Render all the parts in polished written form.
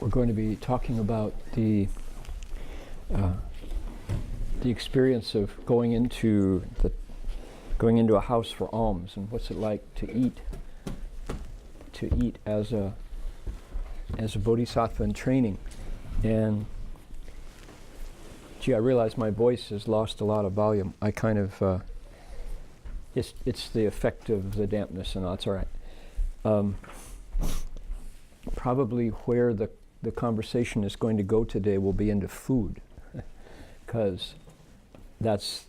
we're going to be talking about the experience of going into a house for alms, and what's it like to eat as a bodhisattva in training. And gee, I realize my voice has lost a lot of volume. I kind of it's the effect of the dampness, and that's all right. Probably where the conversation is going to go today will be into food, because that's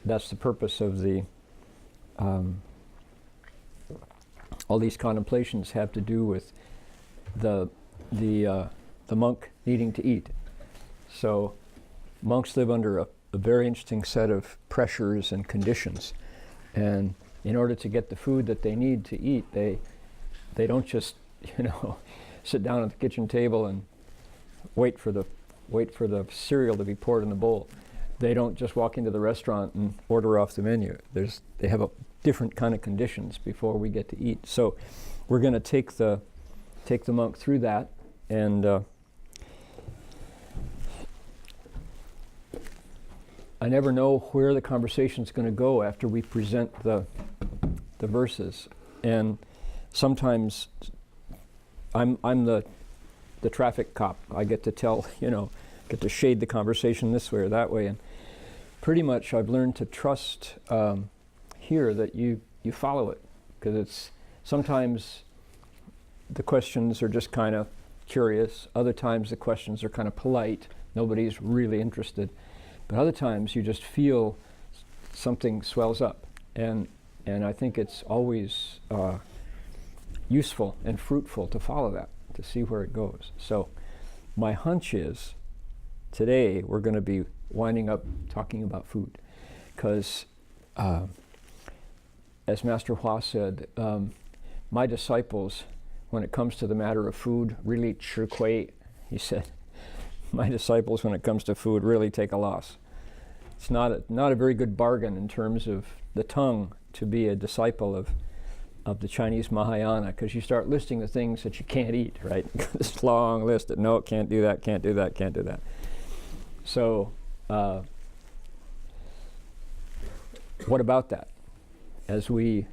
the purpose of the all these contemplations have to do with the monk needing to eat. So monks live under a very interesting set of pressures and conditions, and in order to get the food that they need to eat, they don't just sit down at the kitchen table and wait for the cereal to be poured in the bowl. They don't just walk into the restaurant and order off the menu. They have a different kind of conditions before we get to eat. So we're going to take the monk through that, and I never know where the conversation's going to go after we present the verses, and sometimes I'm the traffic cop. I get to tell, get to shade the conversation this way or that way, and pretty much I've learned to trust here that you follow it, because it's sometimes the questions are just kind of curious, other times the questions are kind of polite, nobody's really interested, but other times you just feel something swells up, and I think it's always useful and fruitful to follow that, to see where it goes. So my hunch is today we're going to be winding up talking about food, because as Master Hua said, my disciples, when it comes to the matter of food, really chi kui, he said, my disciples, when it comes to food, really take a loss. It's not a very good bargain in terms of the tongue to be a disciple of the Chinese Mahayana, because you start listing the things that you can't eat, right? This long list that, no, can't do that, can't do that, can't do that. So what about that? As we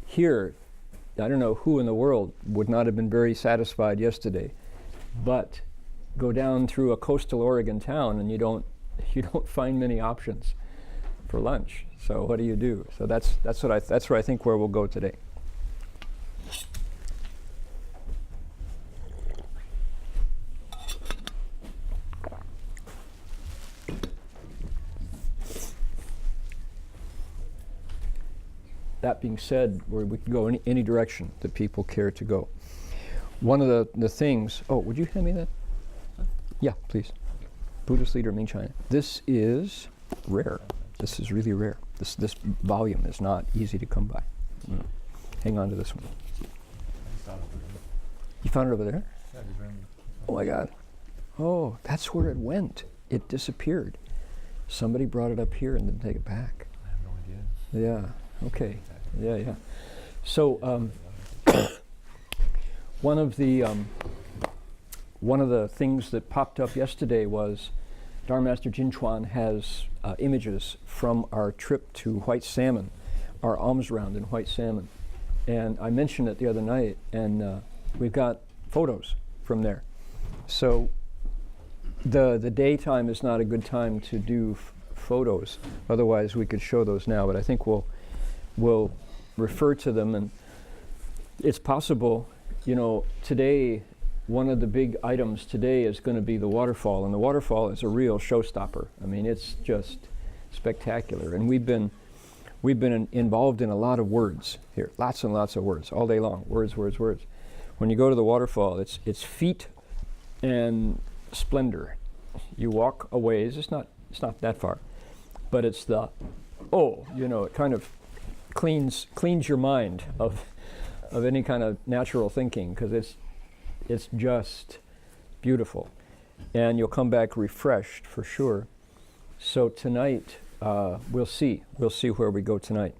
hear, I don't know who in the world would not have been very satisfied yesterday, but go down through a coastal Oregon town and you don't find many options for lunch. So what do you do? So that's where I think where we'll go today. That being said, we can go any direction that people care to go. One of the things, would you hand me that? Yeah, please. Buddhist leader, Ming China. This is rare. This is really rare. This volume is not easy to come by. Hang on to this one. You found it over there? Oh my God. Oh, that's where it went. It disappeared. Somebody brought it up here and didn't take it back. I have no idea. Yeah, okay. Yeah. So one of the things that popped up yesterday was Dharma Master Jin Chuan has images from our trip to White Salmon, our almsround in White Salmon. And I mentioned it the other night, and we've got photos from there. So the daytime is not a good time to do photos. Otherwise, we could show those now, but I think we'll refer to them. And it's possible, today, one of the big items today is going to be the waterfall, and the waterfall is a real showstopper. I mean, it's just spectacular. And we've been involved in a lot of words here, lots and lots of words, all day long, words. When you go to the waterfall, it's feet and splendor. You walk a ways, it's not that far, but it's it kind of cleans your mind of any kind of natural thinking, because it's just beautiful, and you'll come back refreshed for sure. So tonight we'll see where we go tonight.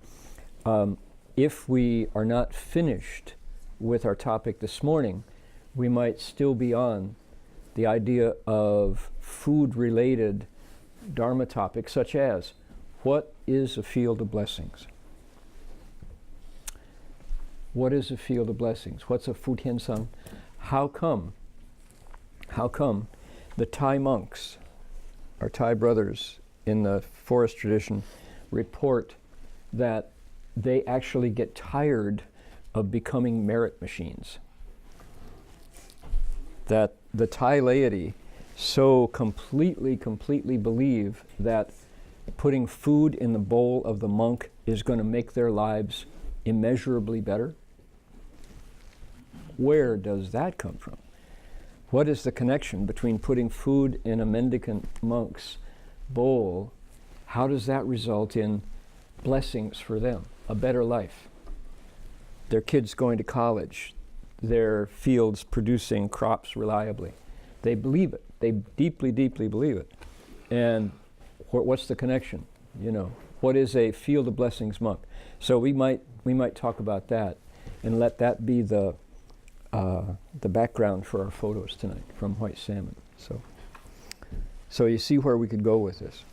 If we are not finished with our topic this morning, we might still be on the idea of food-related Dharma topics, such as, what is a field of blessings? What is a field of blessings? What's a Fu Tian Sang? How come the Thai monks, our Thai brothers in the forest tradition, report that they actually get tired of becoming merit machines? That the Thai laity so completely believe that putting food in the bowl of the monk is going to make their lives immeasurably better? Where does that come from? What is the connection between putting food in a mendicant monk's bowl? How does that result in blessings for them, a better life? Their kids going to college, their fields producing crops reliably. They believe it. They deeply believe it. And what's the connection? You know, what is a field of blessings monk? So we might talk about that and let that be the background for our photos tonight from White Salmon. So you see where we could go with this.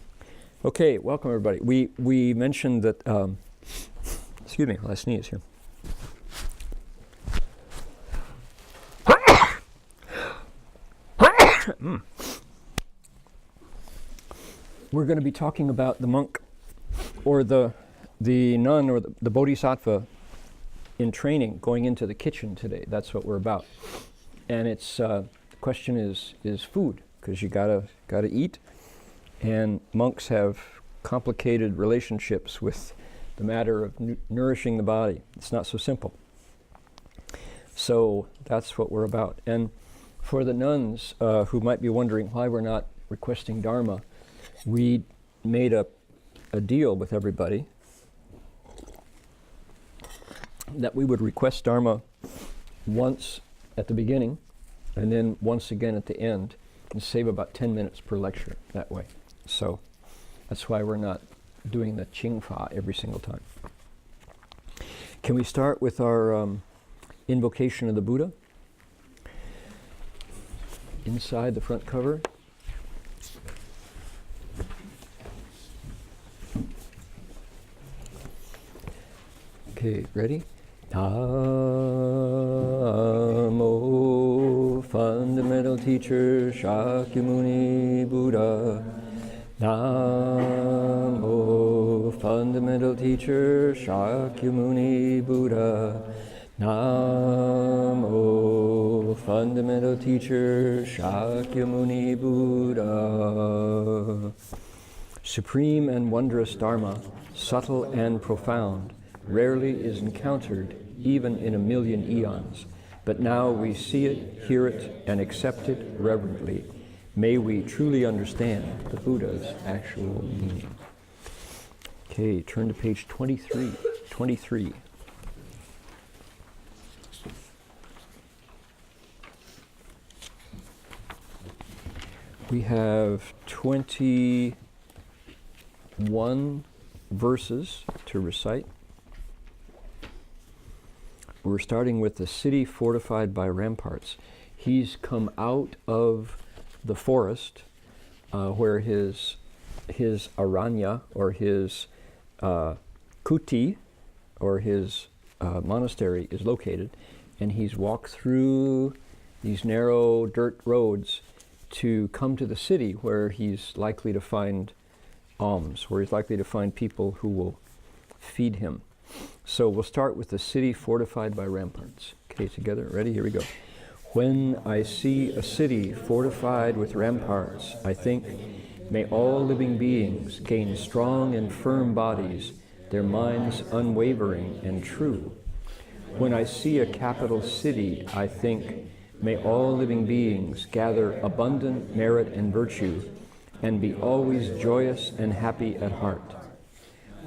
Okay, welcome everybody. We mentioned that, excuse me, I'll sneeze here. We're going to be talking about the monk or the nun or the bodhisattva in training, going into the kitchen today. That's what we're about. And it's the question is food, because you gotta eat. And monks have complicated relationships with the matter of nourishing the body. It's not so simple. So that's what we're about. And for the nuns who might be wondering why we're not requesting Dharma, we made a deal with everybody that we would request Dharma once at the beginning and then once again at the end, and save about 10 minutes per lecture that way. So that's why we're not doing the Ching Fa every single time. Can we start with our invocation of the Buddha? Inside the front cover. Okay, ready? Namo, fundamental teacher Shakyamuni Buddha. Namo, fundamental teacher Shakyamuni Buddha. Namo, fundamental teacher Shakyamuni Buddha. Supreme and wondrous Dharma, subtle and profound, rarely is encountered even in 1,000,000 eons, but now we see it, hear it, and accept it reverently. May we truly understand the Buddha's actual meaning. Okay, turn to page 23. We have 21 verses to recite. We're starting with the city fortified by ramparts. He's come out of the forest where his aranya or his kuti or his monastery is located, and he's walked through these narrow dirt roads to come to the city where he's likely to find alms, where he's likely to find people who will feed him. So we'll start with the city fortified by ramparts. Okay, together, ready? Here we go. When I see a city fortified with ramparts, I think, may all living beings gain strong and firm bodies, their minds unwavering and true. When I see a capital city, I think, may all living beings gather abundant merit and virtue, and be always joyous and happy at heart.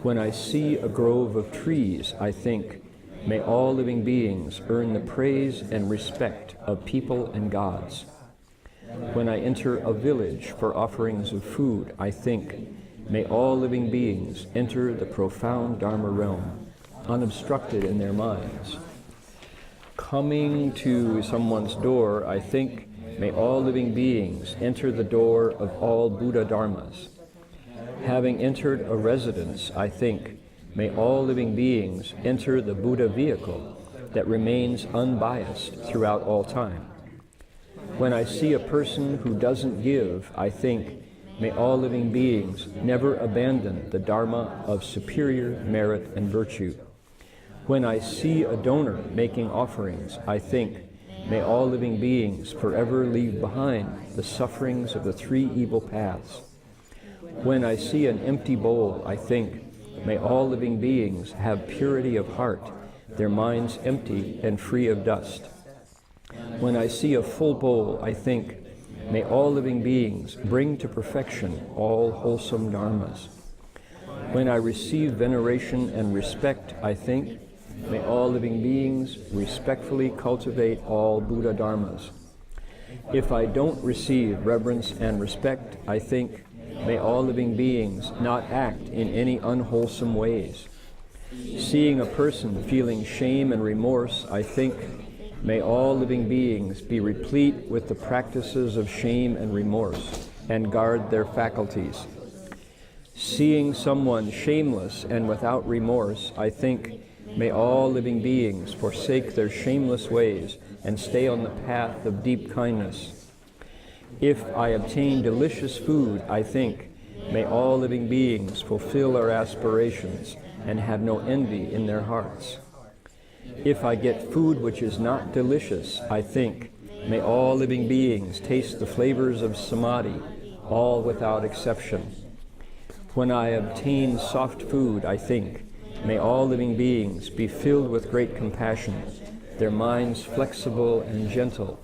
When I see a grove of trees, I think, may all living beings earn the praise and respect of people and gods. When I enter a village for offerings of food, I think, may all living beings enter the profound Dharma realm, unobstructed in their minds. Coming to someone's door, I think, may all living beings enter the door of all Buddha Dharmas. Having entered a residence, I think, may all living beings enter the Buddha vehicle that remains unbiased throughout all time. When I see a person who doesn't give, I think, may all living beings never abandon the Dharma of superior merit and virtue. When I see a donor making offerings, I think, may all living beings forever leave behind the sufferings of the three evil paths. When I see an empty bowl, I think, may all living beings have purity of heart, their minds empty and free of dust. When I see a full bowl, I think, may all living beings bring to perfection all wholesome dharmas. When I receive veneration and respect, I think, may all living beings respectfully cultivate all Buddha dharmas. If I don't receive reverence and respect, I think, may all living beings not act in any unwholesome ways. Seeing a person feeling shame and remorse, I think, may all living beings be replete with the practices of shame and remorse and guard their faculties. Seeing someone shameless and without remorse, I think, may all living beings forsake their shameless ways and stay on the path of deep kindness. If I obtain delicious food, I think, may all living beings fulfill their aspirations and have no envy in their hearts. If I get food which is not delicious, I think, may all living beings taste the flavors of samadhi, all without exception. When I obtain soft food, I think, may all living beings be filled with great compassion, their minds flexible and gentle.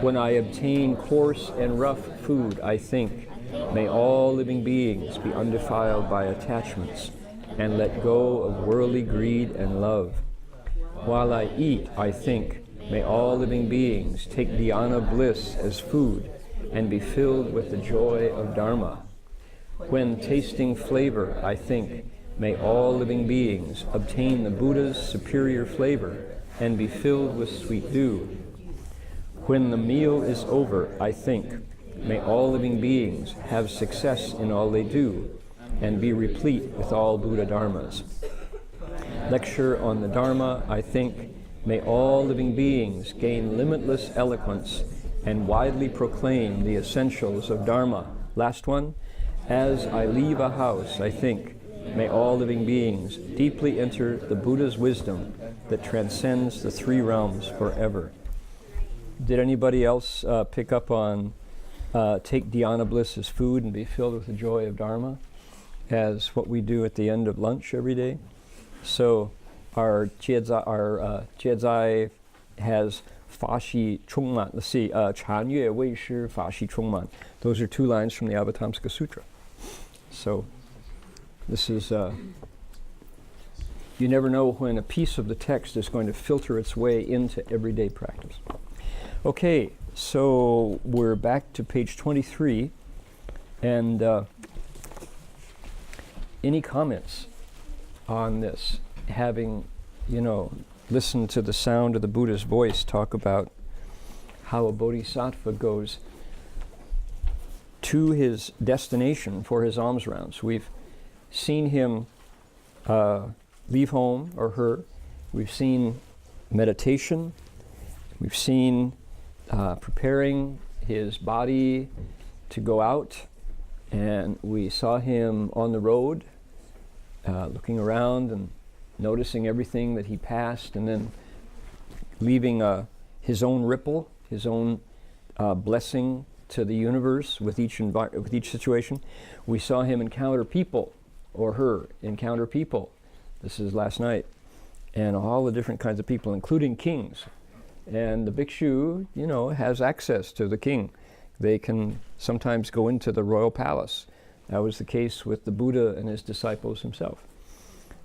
When I obtain coarse and rough food, I think, may all living beings be undefiled by attachments and let go of worldly greed and love. While I eat, I think, may all living beings take dhyana bliss as food and be filled with the joy of Dharma. When tasting flavor, I think, may all living beings obtain the Buddha's superior flavor and be filled with sweet dew. When the meal is over, I think, may all living beings have success in all they do and be replete with all Buddha Dharmas. Lecture on the Dharma, I think, may all living beings gain limitless eloquence and widely proclaim the essentials of Dharma. Last one, as I leave a house, I think, may all living beings deeply enter the Buddha's wisdom that transcends the three realms forever. Did anybody else pick up on take dhyana bliss as food and be filled with the joy of Dharma as what we do at the end of lunch every day? So our Jiezai has fa xi chung man. Let's see, Chan yue wei shi fa xi chung man. Those are two lines from the Avatamsaka Sutra. So this is, you never know when a piece of the text is going to filter its way into everyday practice. Okay, so we're back to page 23, and any comments on this? Having, listened to the sound of the Buddha's voice talk about how a bodhisattva goes to his destination for his alms rounds. We've seen him leave home, or her. We've seen meditation. We've seen preparing his body to go out, and we saw him on the road looking around and noticing everything that he passed, and then leaving his own ripple, his own blessing to the universe with each situation. We saw him encounter people, or her encounter people. This is last night. And all the different kinds of people, including kings. And the bhikshu, has access to the king. They can sometimes go into the royal palace. That was the case with the Buddha and his disciples himself.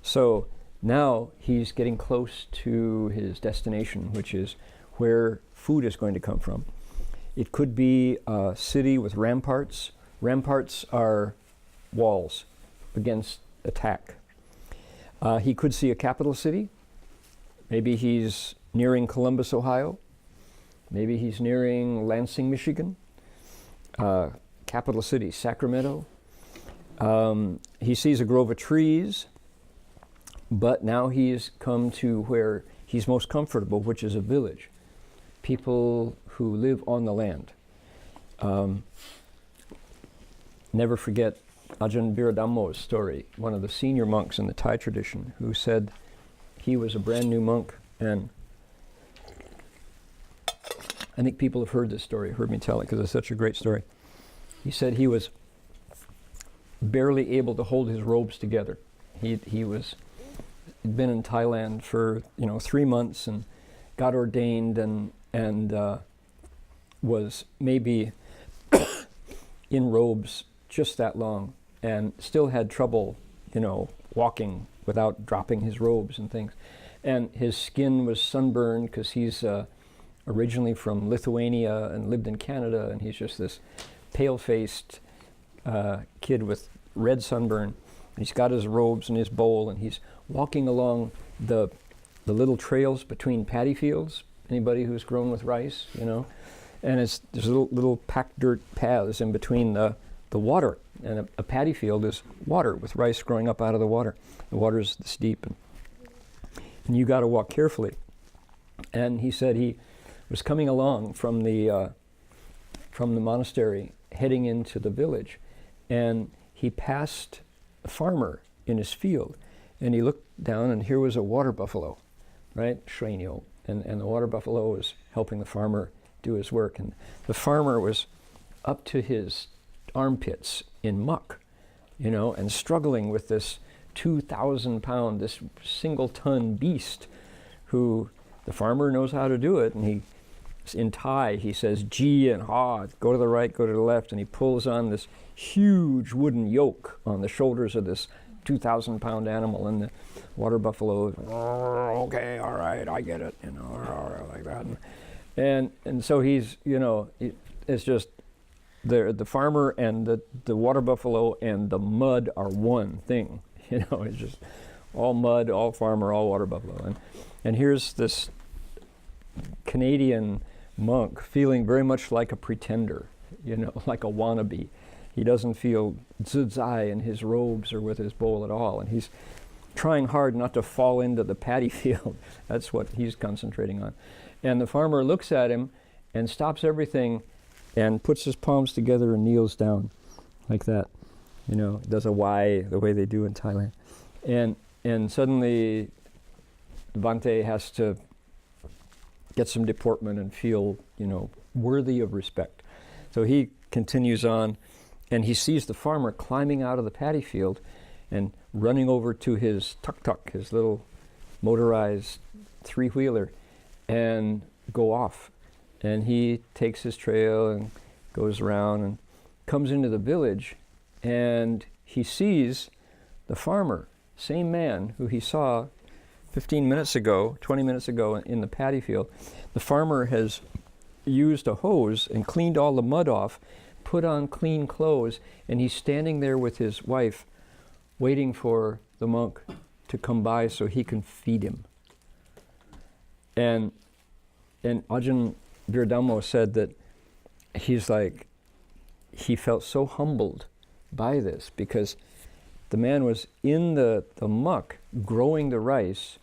So now he's getting close to his destination, which is where food is going to come from. It could be a city with ramparts. Ramparts are walls against attack. He could see a capital city. Maybe he's nearing Columbus, Ohio. Maybe he's nearing Lansing, Michigan, capital city, Sacramento. He sees a grove of trees, but now he's come to where he's most comfortable, which is a village. People who live on the land. Never forget Ajahn Viradhammo's story, one of the senior monks in the Thai tradition, who said he was a brand new monk, and I think people have heard this story, heard me tell it, because it's such a great story. He said he was barely able to hold his robes together. He'd been in Thailand for 3 months and got ordained and was maybe in robes just that long, and still had trouble, walking without dropping his robes and things. And his skin was sunburned because he's originally from Lithuania and lived in Canada, and he's just this pale-faced kid with red sunburn. And he's got his robes and his bowl, and he's walking along the little trails between paddy fields. Anybody who's grown with rice, and there's little packed dirt paths in between the water, and a paddy field is water with rice growing up out of the water. The water is this deep, and you got to walk carefully. And he said he was coming along from the monastery, heading into the village, and he passed a farmer in his field, and he looked down, and here was a water buffalo, right, Shrenyo, and the water buffalo was helping the farmer do his work, and the farmer was up to his armpits in muck, and struggling with this 2,000-pound, this single-ton beast, who the farmer knows how to do it, and he, in Thai, he says ji and ha, go to the right, go to the left, and he pulls on this huge wooden yoke on the shoulders of this 2,000-pound animal, and the water buffalo, okay, all right, I get it, like that, and so he's, it's just the farmer and the water buffalo and the mud are one thing, it's just all mud, all farmer, all water buffalo, and here's this Canadian monk feeling very much like a pretender, like a wannabe. He doesn't feel zuzai in his robes or with his bowl at all, and he's trying hard not to fall into the paddy field. That's what he's concentrating on. And the farmer looks at him and stops everything and puts his palms together and kneels down like that. Does a Y the way they do in Thailand. And suddenly Bhante has to get some deportment and feel, worthy of respect. So he continues on, and he sees the farmer climbing out of the paddy field and running over to his tuk-tuk, his little motorized three-wheeler, and go off. And he takes his trail and goes around and comes into the village, and he sees the farmer, same man who he saw 15 minutes ago, 20 minutes ago in the paddy field. The farmer has used a hose and cleaned all the mud off, put on clean clothes, and he's standing there with his wife waiting for the monk to come by so he can feed him. And Ajahn Viradhammo said that he felt so humbled by this, because the man was in the muck growing the rice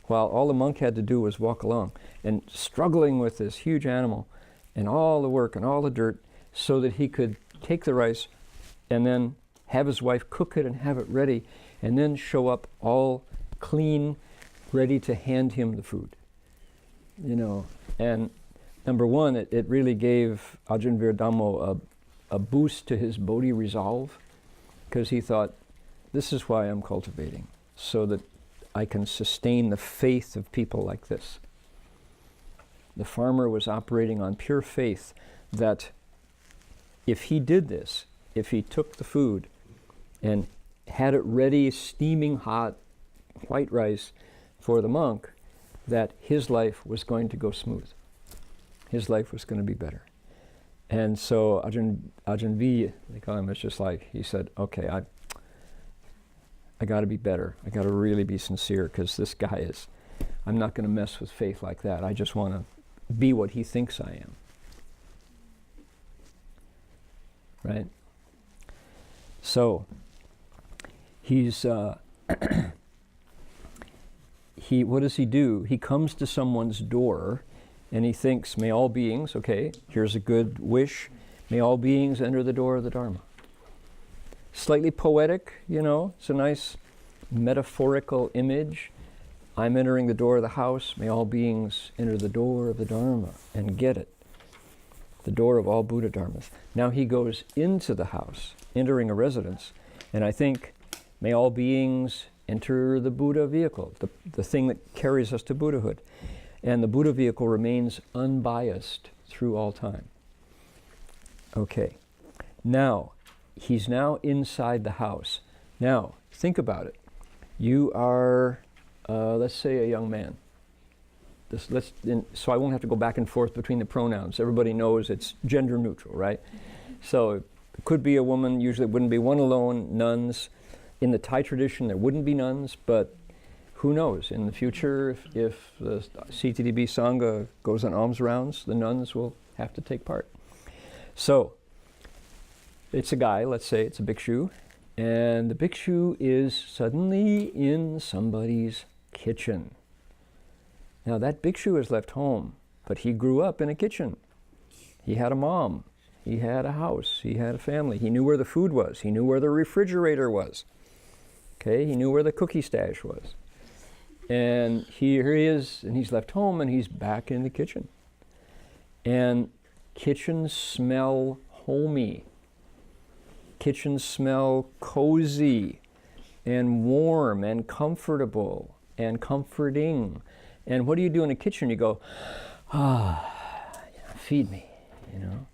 while all the monk had to do was walk along, and struggling with this huge animal and all the work and all the dirt so that he could take the rice and then have his wife cook it and have it ready, and then show up all clean, ready to hand him the food. And number one, it really gave Ajahn Viradhammo a boost to his Bodhi resolve, because he thought, this is why I'm cultivating, so that I can sustain the faith of people like this. The farmer was operating on pure faith that if he did this, if he took the food and had it ready, steaming hot, white rice for the monk, that his life was going to go smooth. His life was going to be better. And so Ajahn V, they call him, it's just like, he said, okay, I got to be better. I got to really be sincere, because this guy I'm not going to mess with faith like that. I just want to be what he thinks I am. Right? So, he's, what does he do? He comes to someone's door and he thinks, may all beings, okay, here's a good wish, may all beings enter the door of the Dharma. Slightly poetic, you know, it's a nice metaphorical image. I'm entering the door of the house, may all beings enter the door of the Dharma and get it. The door of all Buddha Dharmas. Now he goes into the house, entering a residence, and I think, may all beings enter the Buddha vehicle, the thing that carries us to Buddhahood. And the Buddha vehicle remains unbiased through all time. Okay. Now, he's now inside the house. Now, think about it. You are, let's say, a young man. So I won't have to go back and forth between the pronouns. Everybody knows it's gender neutral, right? So it could be a woman. Usually it wouldn't be one alone, nuns. In the Thai tradition, there wouldn't be nuns, but who knows? In the future, if the CTDB Sangha goes on alms rounds, the nuns will have to take part. So it's a guy, let's say it's a bhikshu, and the bhikshu is suddenly in somebody's kitchen. Now that bhikshu has left home, but he grew up in a kitchen. He had a mom, he had a house, he had a family. He knew where the food was, he knew where the refrigerator was. Okay, he knew where the cookie stash was. And here he is, and he's left home, and he's back in the kitchen. And kitchens smell homey. Kitchens smell cozy and warm and comfortable and comforting. And what do you do in a kitchen? You go, feed me, you know.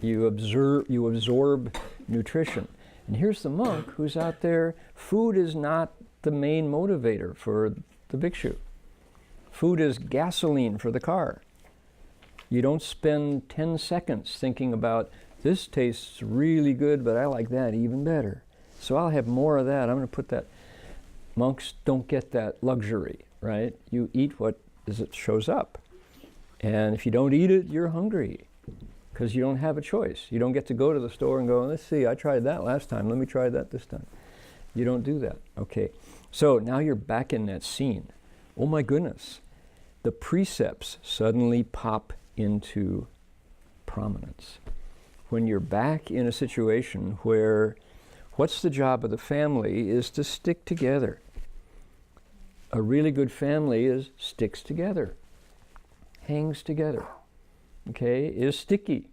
You absorb nutrition. And here's the monk who's out there. Food is not the main motivator for the bhikshu. Food is gasoline for the car. You don't spend 10 seconds thinking about, this tastes really good, but I like that even better. So I'll have more of that. I'm going to put that. Monks don't get that luxury, right? You eat what as it shows up. And if you don't eat it, you're hungry, because you don't have a choice. You don't get to go to the store and go, let's see, I tried that last time, let me try that this time. You don't do that. Okay, so now you're back in that scene. Oh my goodness, the precepts suddenly pop into prominence. When you're back in a situation where what's the job of the family is to stick together. A really good family sticks together, hangs together, okay, is sticky.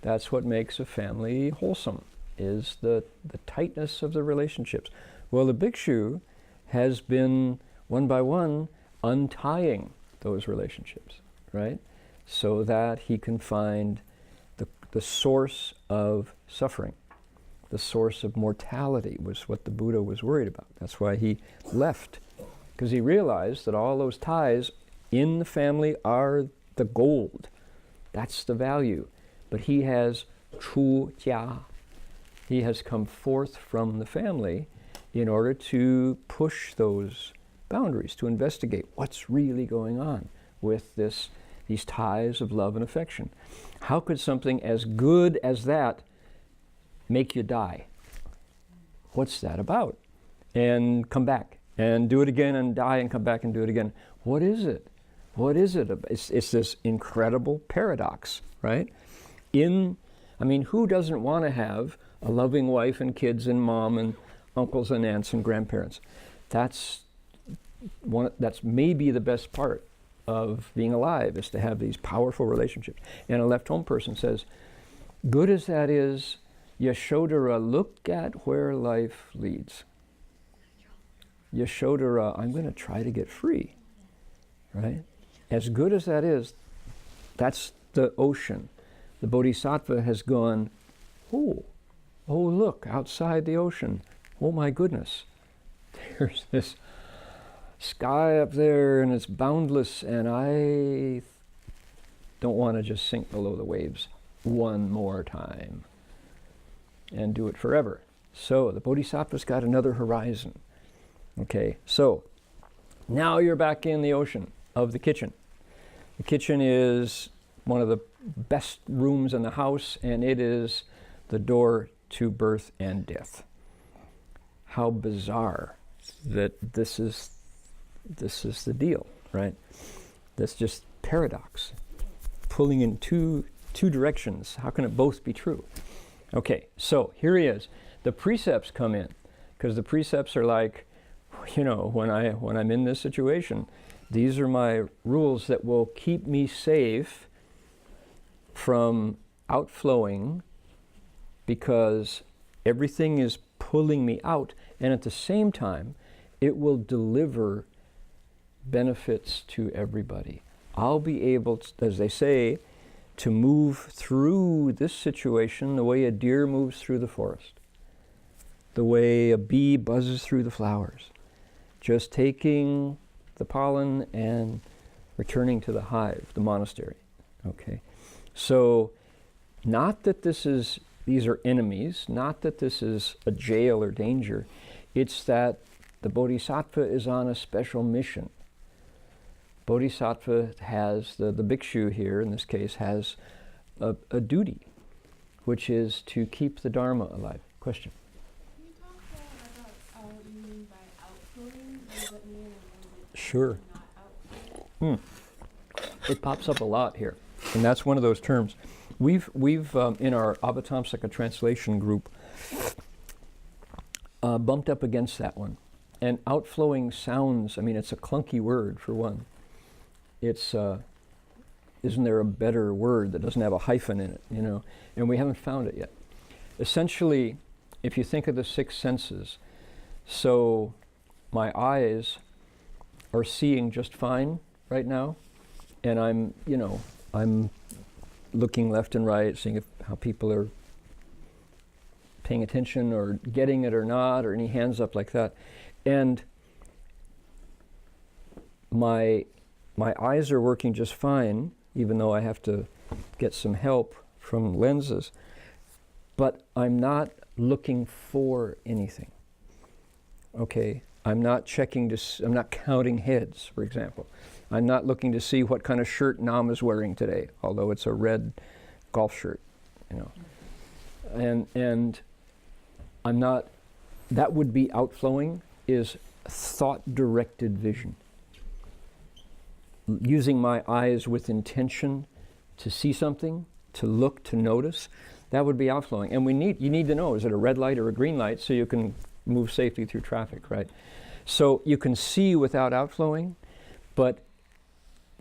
That's what makes a family wholesome, is the tightness of the relationships. Well, the bhikshu has been, one by one, untying those relationships, right? So that he can find the source of suffering. The source of mortality was what the Buddha was worried about. That's why he left, because he realized that all those ties in the family are the gold. That's the value. But he has chu jia. He has come forth from the family in order to push those boundaries, to investigate what's really going on with these ties of love and affection. How could something as good as that make you die? What's that about? And come back and do it again and die and come back and do it again. What is it? What is it? It's this incredible paradox, right? Who doesn't want to have a loving wife and kids and mom and uncles and aunts and grandparents? That's maybe the best part of being alive, is to have these powerful relationships. And a left home person says, good as that is, Yashodhara, look at where life leads. Yashodhara, I'm going to try to get free, right? As good as that is, that's the ocean. The Bodhisattva has gone, oh, look, outside the ocean. Oh my goodness, there's this sky up there and it's boundless, and I don't want to just sink below the waves one more time and do it forever. So the Bodhisattva's got another horizon. Okay, so now you're back in the ocean of the kitchen. The kitchen is one of the best rooms in the house, and it is the door to birth and death. How bizarre that this is the deal, right? That's just paradox, pulling in two directions. How can it both be true? Okay, so here he is. The precepts come in, because the precepts are like, when I'm in this situation, these are my rules that will keep me safe from outflowing, because everything is pulling me out, and at the same time, it will deliver benefits to everybody. I'll be able to, as they say, to move through this situation the way a deer moves through the forest, the way a bee buzzes through the flowers, just taking the pollen and returning to the hive, the monastery. Okay, so not that these are enemies, not that this is a jail or danger. It's that the Bodhisattva is on a special mission. Bodhisattva has, the bhikshu here in this case, has a duty, which is to keep the Dharma alive. Question? Can you talk about what you mean by outflowing? What does that mean? And Sure. not outflowing? It pops up a lot here, and that's one of those terms. We've in our Avatamsaka translation group bumped up against that one. And outflowing sounds, it's a clunky word for one. It's, isn't there a better word that doesn't have a hyphen in it, And we haven't found it yet. Essentially, if you think of the six senses, so my eyes are seeing just fine right now, and I'm looking left and right, seeing how people are paying attention or getting it or not, or any hands up like that. And my eyes are working just fine, even though I have to get some help from lenses, but I'm not looking for anything. Okay, I'm not checking I'm not counting heads, for example. I'm not looking to see what kind of shirt Nam is wearing today, although it's a red golf shirt, And I'm not, that would be outflowing, is thought-directed vision. Using my eyes with intention to see something, to look, to notice, that would be outflowing. And you need to know, is it a red light or a green light, so you can move safely through traffic, right? So you can see without outflowing, but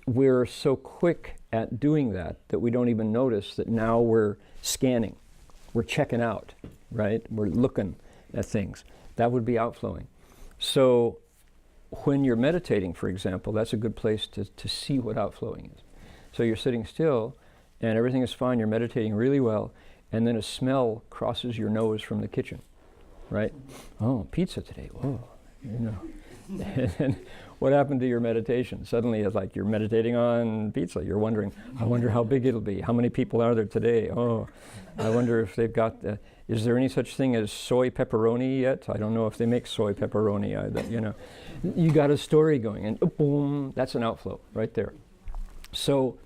we're so quick at doing that we don't even notice that now we're scanning, we're checking out, right? We're looking at things. That would be outflowing. So when you're meditating, for example, that's a good place to see what outflowing is. So you're sitting still and everything is fine, you're meditating really well, and then a smell crosses your nose from the kitchen, right? Oh, pizza today, whoa, And what happened to your meditation? Suddenly it's like you're meditating on pizza. You're wondering, I wonder how big it'll be. How many people are there today? Oh, I wonder if they've got, is there any such thing as soy pepperoni yet? I don't know if they make soy pepperoni either, You got a story going, and boom, that's an outflow right there. So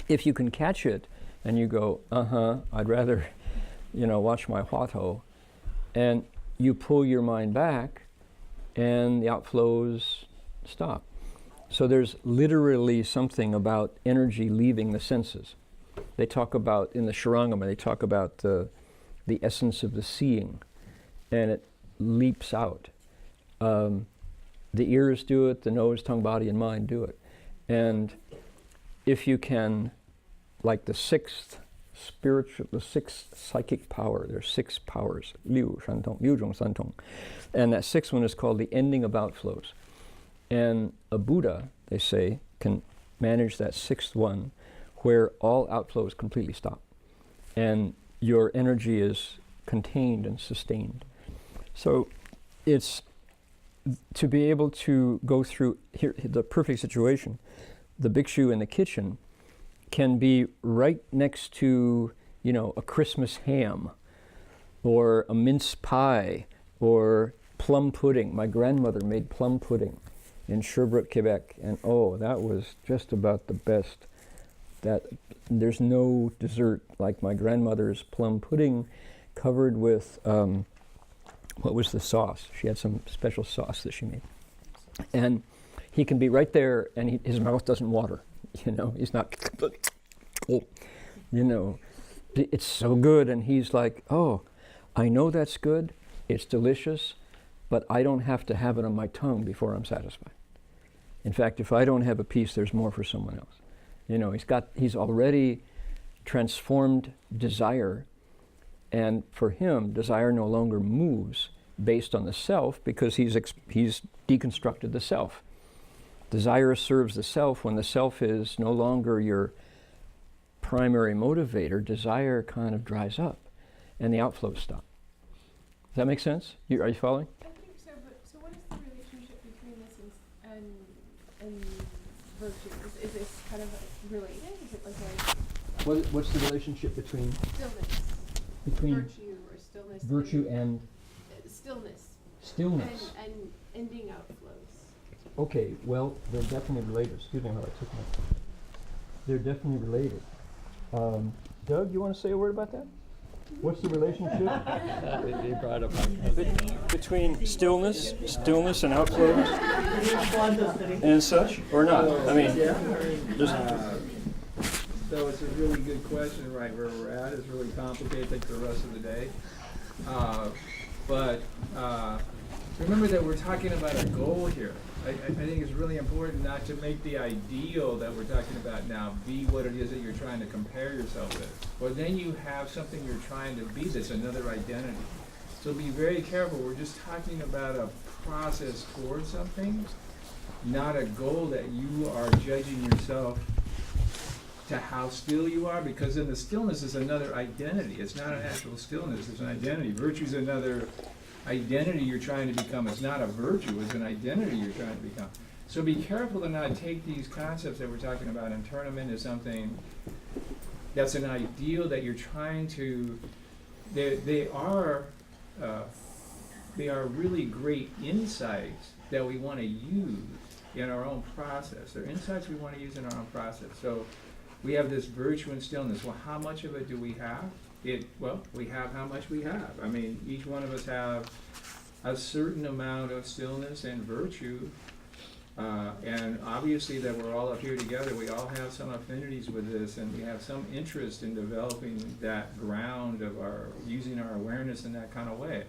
if you can catch it and you go, I'd rather, watch my huato, and you pull your mind back and the outflows stop. So there's literally something about energy leaving the senses. They talk about, in the Shurangama, they talk about the essence of the seeing, and it leaps out. The ears do it, the nose, tongue, body, and mind do it. And if you can, like the sixth psychic power, there's 6 powers, liu, shantong, liu, zhong, santong. And that 6th one is called the ending of outflows. And a Buddha, they say, can manage that 6th one where all outflows completely stop. And your energy is contained and sustained. So it's to be able to go through here, the perfect situation. The bhikshu in the kitchen can be right next to, a Christmas ham or a mince pie or plum pudding. My grandmother made plum pudding, in Sherbrooke, Quebec, and oh, that was just about the best. That there's no dessert like my grandmother's plum pudding, covered with what was the sauce? She had some special sauce that she made, and he can be right there, and his mouth doesn't water. You know, he's not. You know, it's so good, and he's like, oh, I know that's good. It's delicious, but I don't have to have it on my tongue before I'm satisfied. In fact, if I don't have a piece, there's more for someone else. You know, he's already transformed desire, and for him, desire no longer moves based on the self because he's deconstructed the self. Desire serves the self. When the self is no longer your primary motivator, desire kind of dries up, and the outflows stop. Does that make sense? Are you following? I think so, but so what is the relationship between this and virtue? Is this kind of related? Is it like a What's the relationship between virtue or stillness? Virtue and stillness. And ending outflows. Okay, well, they're definitely related. Excuse me while I took my. They're definitely related. Doug, you want to say a word about that? What's the relationship They brought up between stillness and outflows and such, or not? I mean, just so it's a really good question, right where we're at. It's really complicated, I think, for the rest of the day. But remember that we're talking about a goal here. I think it's really important not to make the ideal that we're talking about now be what it is that you're trying to compare yourself with. Or then you have something you're trying to be that's another identity. So be very careful. We're just talking about a process towards something, not a goal that you are judging yourself to how still you are, because then the stillness is another identity. It's not an actual stillness, it's an identity. Virtue is another identity you're trying to become. It's not a virtue, it's an identity you're trying to become. So be careful to not take these concepts that we're talking about and turn them into something that's an ideal that you're trying to, they are really great insights that we want to use in our own process. They're insights we want to use in our own process. So we have this virtue and stillness. Well, how much of it do we have? We have how much we have. I mean, each one of us have a certain amount of stillness and virtue, and obviously that we're all up here together, we all have some affinities with this, and we have some interest in developing that ground of using our awareness in that kind of way.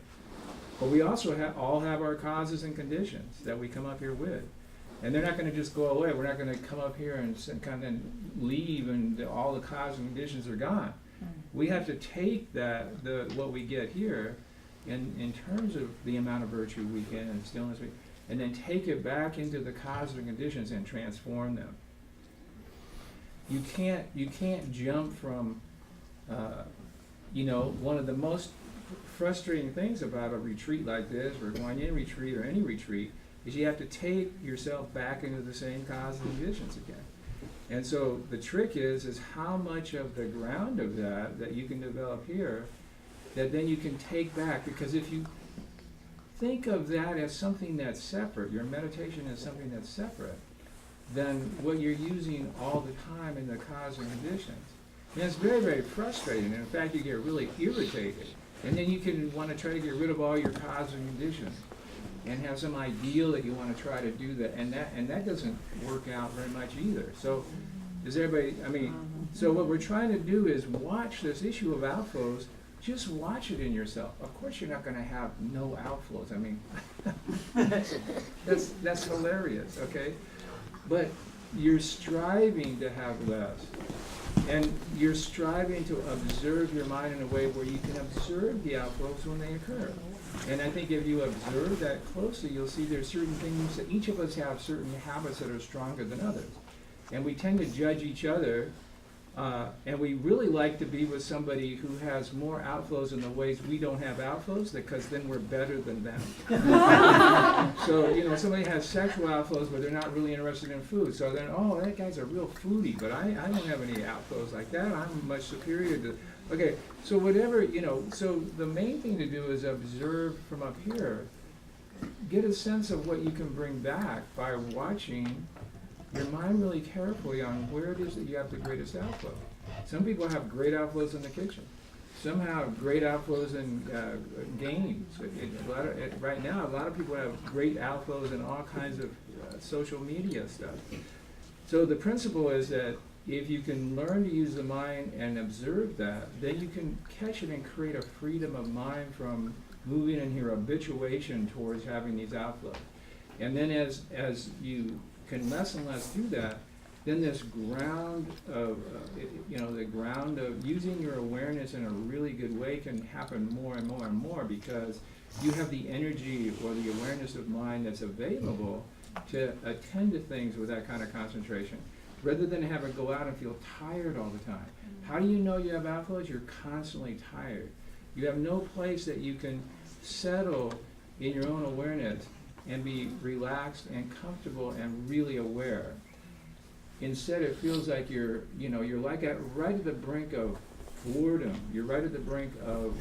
But we also all have our causes and conditions that we come up here with. And they're not going to just go away. We're not going to come up here and kind of leave and all the causes and conditions are gone. We have to take what we get here in terms of the amount of virtue we get and stillness, and then take it back into the causes and conditions and transform them. You can't jump from, one of the most frustrating things about a retreat like this, or going in retreat or any retreat, is you have to take yourself back into the same causes and conditions again. And so the trick is how much of the ground of that you can develop here, that then you can take back. Because if you think of that as something that's separate, your meditation is something that's separate, then what you're using all the time in the cause and conditions. And it's very, very frustrating. And in fact, you get really irritated. And then you can want to try to get rid of all your cause and conditions and have some ideal that you want to try to do that, and that doesn't work out very much either. So does everybody, so what we're trying to do is watch this issue of outflows. Just watch it in yourself. Of course you're not going to have no outflows. That's hilarious, okay? But you're striving to have less. And you're striving to observe your mind in a way where you can observe the outflows when they occur. And I think if you observe that closely, you'll see there's certain things that each of us have certain habits that are stronger than others. And we tend to judge each other, and we really like to be with somebody who has more outflows in the ways we don't have outflows, because then we're better than them. So, somebody has sexual outflows, but they're not really interested in food. So then, that guy's a real foodie, but I don't have any outflows like that. I'm much superior to. Okay, so whatever, so the main thing to do is observe from up here get a sense of what you can bring back by watching your mind really carefully on where it is that you have the greatest outflow. Some people have great outflows in the kitchen. Some have great outflows in games. Right now, a lot of people have great outflows in all kinds of social media stuff. So the principle is that if you can learn to use the mind and observe that, then you can catch it and create a freedom of mind from moving in your habituation towards having these outflows. And then as you can less and less do that, then this ground of, the ground of using your awareness in a really good way can happen more and more and more, because you have the energy or the awareness of mind that's available to attend to things with that kind of concentration, rather than have it go out and feel tired all the time. How do you know you have outflows? You're constantly tired. You have no place that you can settle in your own awareness and be relaxed and comfortable and really aware. Instead, it feels like you're like right at the brink of boredom. You're right at the brink of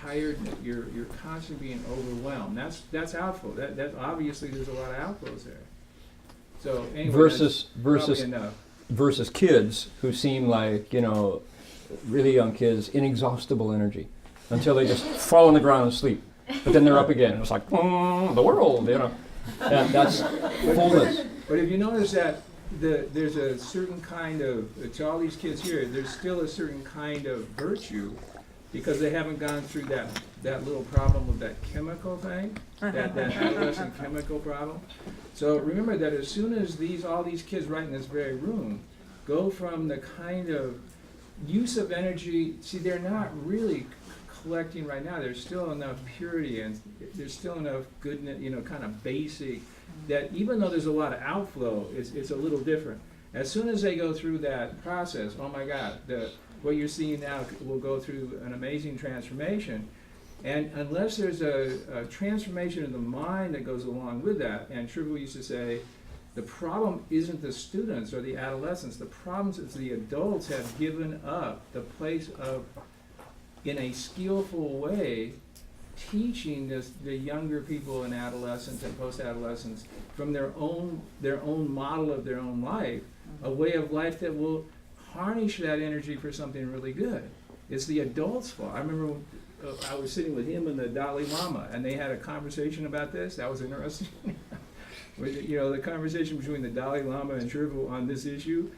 tiredness. You're constantly being overwhelmed. That's outflow. That obviously there's a lot of outflows there. So anyway, versus kids who seem like, really young kids, inexhaustible energy until they just fall on the ground and sleep. But then they're up again. It's like, the world, And that's fullness. But if you notice that there's a certain kind of, to all these kids here, there's still a certain kind of virtue, because they haven't gone through that little problem with that chemical thing, that adolescent chemical problem. So remember that as soon as all these kids right in this very room go from the kind of use of energy, see, they're not really collecting right now. There's still enough purity and there's still enough goodness, kind of basic, that even though there's a lot of outflow, it's a little different. As soon as they go through that process, oh my God, what you're seeing now will go through an amazing transformation. And unless there's a transformation of the mind that goes along with that, and Tribhu used to say, the problem isn't the students or the adolescents, the problem is the adults have given up the place of, in a skillful way, teaching the younger people and adolescents and post-adolescents from their own model of their own life, a way of life that will harness that energy for something really good. It's the adults' fault. I remember I was sitting with him and the Dalai Lama, and they had a conversation about this. That was interesting. The conversation between the Dalai Lama and Tribhu on this issue.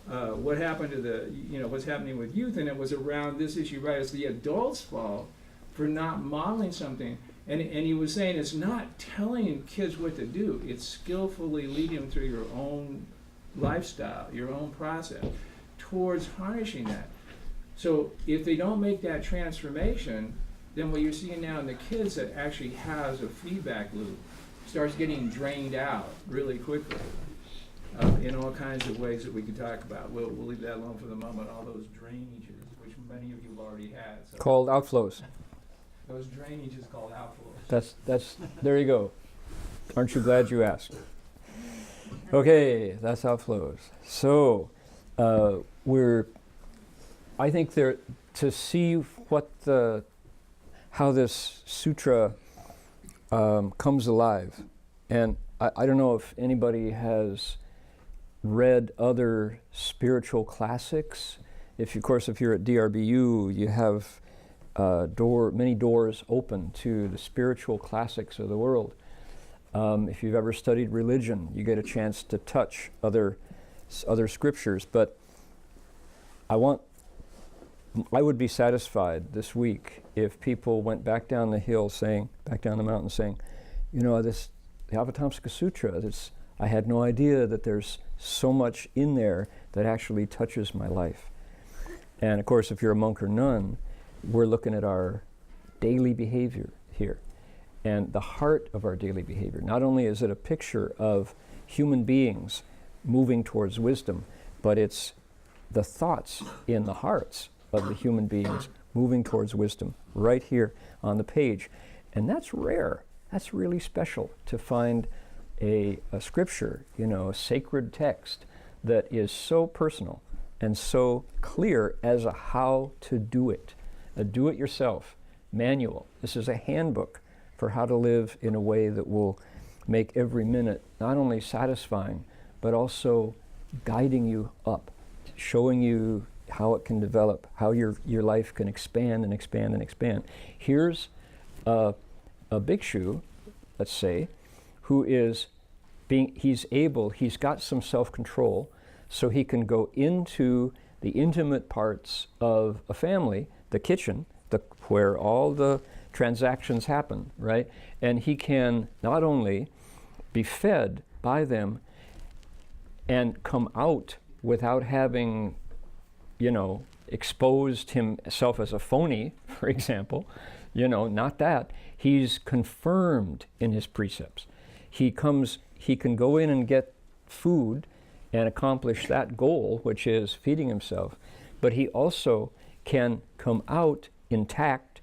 What happened to what's happening with youth, and it was around this issue, right? It's the adults' fault for not modeling something. And he was saying it's not telling kids what to do, it's skillfully leading them through your own lifestyle, your own process, towards harnessing that. So if they don't make that transformation, then what you're seeing now in the kids that actually has a feedback loop starts getting drained out really quickly. In all kinds of ways that we can talk about. We'll leave that alone for the moment, all those drainages, which many of you have already had. So Called outflows. those drainages called outflows. That's there you go. Aren't you glad you asked? Okay, that's outflows. So I think to see how this sutra comes alive, and I don't know if anybody has read other spiritual classics. If you're at DRBU, you have many doors open to the spiritual classics of the world. If you've ever studied religion, you get a chance to touch other scriptures. But I would be satisfied this week if people went back down the mountain saying, the Avatamsaka Sutra, I had no idea that there's so much in there that actually touches my life. And of course, if you're a monk or nun, we're looking at our daily behavior here. And the heart of our daily behavior, not only is it a picture of human beings moving towards wisdom, but it's the thoughts in the hearts of the human beings moving towards wisdom right here on the page. And that's rare. That's really special to find a scripture, a sacred text that is so personal and so clear as a how to do it, a do-it-yourself manual. This is a handbook for how to live in a way that will make every minute not only satisfying, but also guiding you up, showing you how it can develop, how your life can expand and expand and expand. Here's a bhikshu, let's say, who is he's got some self-control, so he can go into the intimate parts of a family, the kitchen, where all the transactions happen, right? And he can not only be fed by them and come out without having, exposed himself as a phony, for example, not that. He's confirmed in his precepts. He can go in and get food and accomplish that goal, which is feeding himself, but he also can come out intact.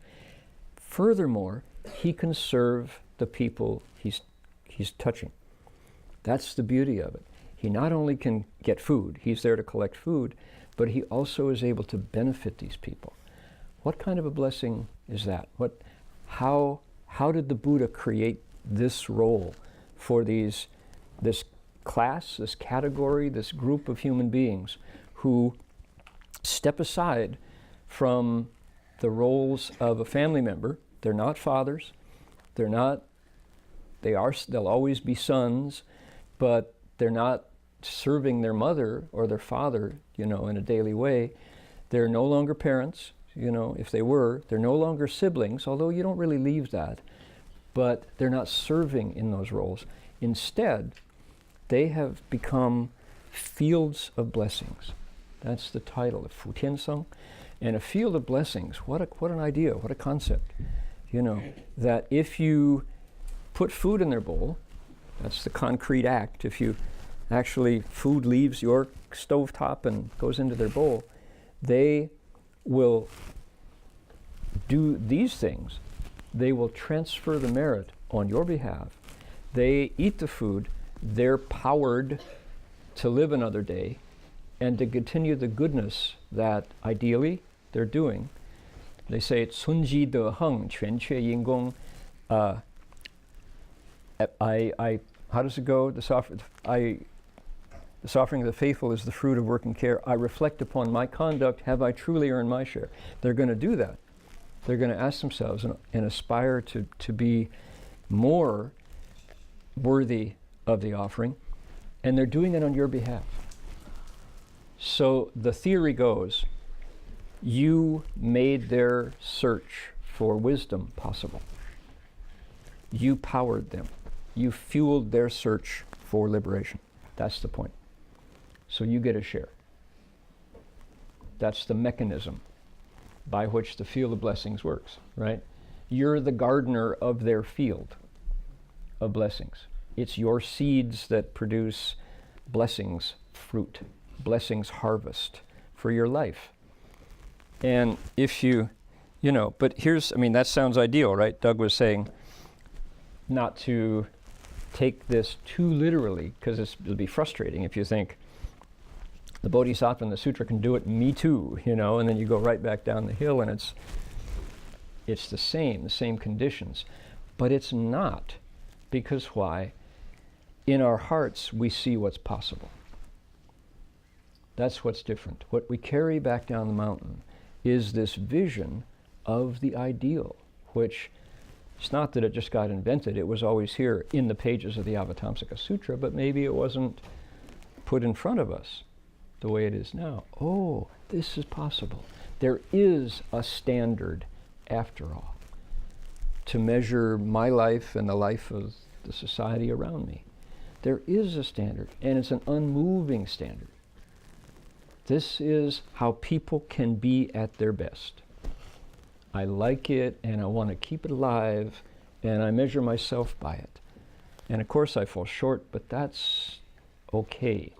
Furthermore, he can serve the people he's touching. That's the beauty of it. He not only can get food, he's there to collect food, but he also is able to benefit these people. What kind of a blessing is that? How did the Buddha create this role for this class, this category, this group of human beings who step aside from the roles of a family member? They're not fathers. They'll always be sons, but they're not serving their mother or their father, in a daily way. They're no longer parents, if they were. They're no longer siblings, although you don't really leave that. But they're not serving in those roles. Instead, they have become fields of blessings. That's the title of Fu Tian Seng. And a field of blessings, what an idea, what a concept. That if you put food in their bowl, that's the concrete act. If you actually, food leaves your stovetop and goes into their bowl, they will do these things. They will transfer the merit on your behalf. They eat the food. They're powered to live another day and to continue the goodness that ideally they're doing. They say, "Cun ji de heng, quan que yin gong." How does it go? The suffering of the faithful is the fruit of work and care. I reflect upon my conduct. Have I truly earned my share? They're going to do that. They're going to ask themselves and aspire to be more worthy of the offering, and they're doing it on your behalf. So the theory goes, you made their search for wisdom possible. You powered them. You fueled their search for liberation. That's the point. So you get a share. That's the mechanism by which the field of blessings works, right? You're the gardener of their field of blessings. It's your seeds that produce blessings, fruit, blessings harvest for your life. And if but that sounds ideal, right? Doug was saying not to take this too literally, because it'll be frustrating if you think the Bodhisattva and the Sutra can do it, me too, and then you go right back down the hill and it's the same conditions. But it's not, because why? In our hearts, we see what's possible. That's what's different. What we carry back down the mountain is this vision of the ideal, which it's not that it just got invented. It was always here in the pages of the Avatamsaka Sutra, but maybe it wasn't put in front of us the way it is now. Oh, this is possible. There is a standard, after all, to measure my life and the life of the society around me. There is a standard, and it's an unmoving standard. This is how people can be at their best. I like it, and I want to keep it alive, and I measure myself by it. And of course I fall short, but that's okay.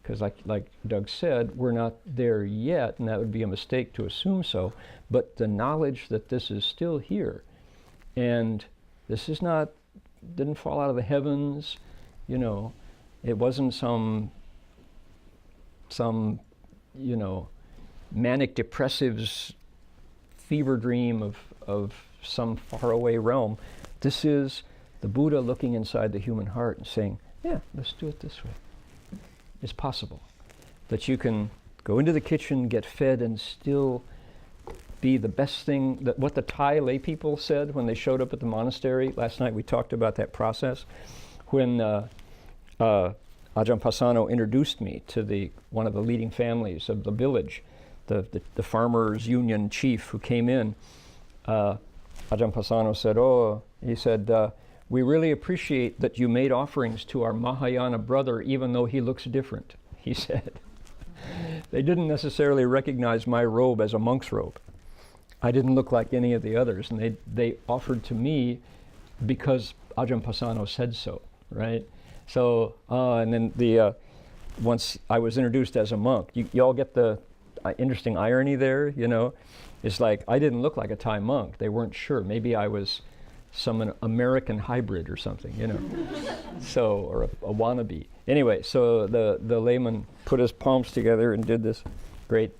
Because like Doug said, we're not there yet, and that would be a mistake to assume so. But the knowledge that this is still here, and this is didn't fall out of the heavens, it wasn't some manic depressive's fever dream of some faraway realm. This is the Buddha looking inside the human heart and saying, yeah, let's do it this way. It's possible that you can go into the kitchen, get fed, and still be the best thing. That what the Thai lay people said when they showed up at the monastery last night, we talked about that process. When Ajahn Pasano introduced me to one of the leading families of the village, the farmers' union chief who came in, Ajahn Pasano said, he said, we really appreciate that you made offerings to our Mahayana brother even though he looks different, he said. They didn't necessarily recognize my robe as a monk's robe. I didn't look like any of the others, and they offered to me because Ajahn Pasano said so, right? So, and then once I was introduced as a monk, you all get the interesting irony there, you know? It's like, I didn't look like a Thai monk. They weren't sure. Maybe I was some American hybrid or something, you know? So, or a wannabe. Anyway, so the layman put his palms together and did this great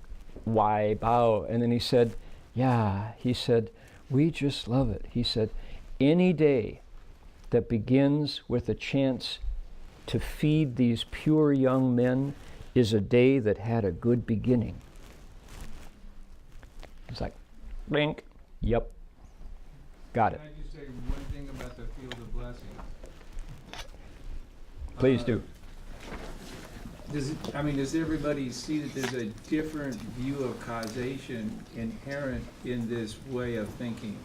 wide bow, and then he said, yeah, he said, we just love it. He said, any day that begins with a chance to feed these pure young men is a day that had a good beginning. It's like, blink, yep, got it. Can I just say one thing about the field of blessing? Please do. Does everybody see that there's a different view of causation inherent in this way of thinking?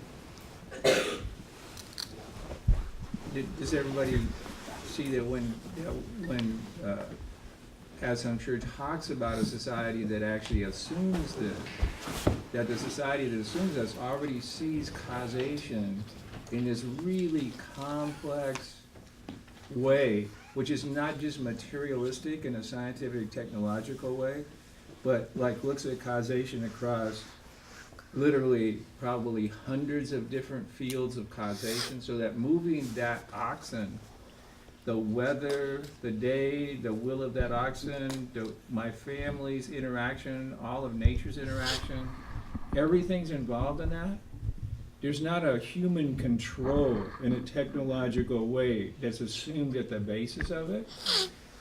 Does everybody see that when as I'm sure talks about a society that actually assumes this, that the society that assumes this already sees causation in this really complex way, which is not just materialistic in a scientific, technological way, but like looks at causation across literally probably hundreds of different fields of causation, so that moving that oxen, the weather, the day, the will of that oxen, my family's interaction, all of nature's interaction, everything's involved in that. There's not a human control in a technological way that's assumed at the basis of it.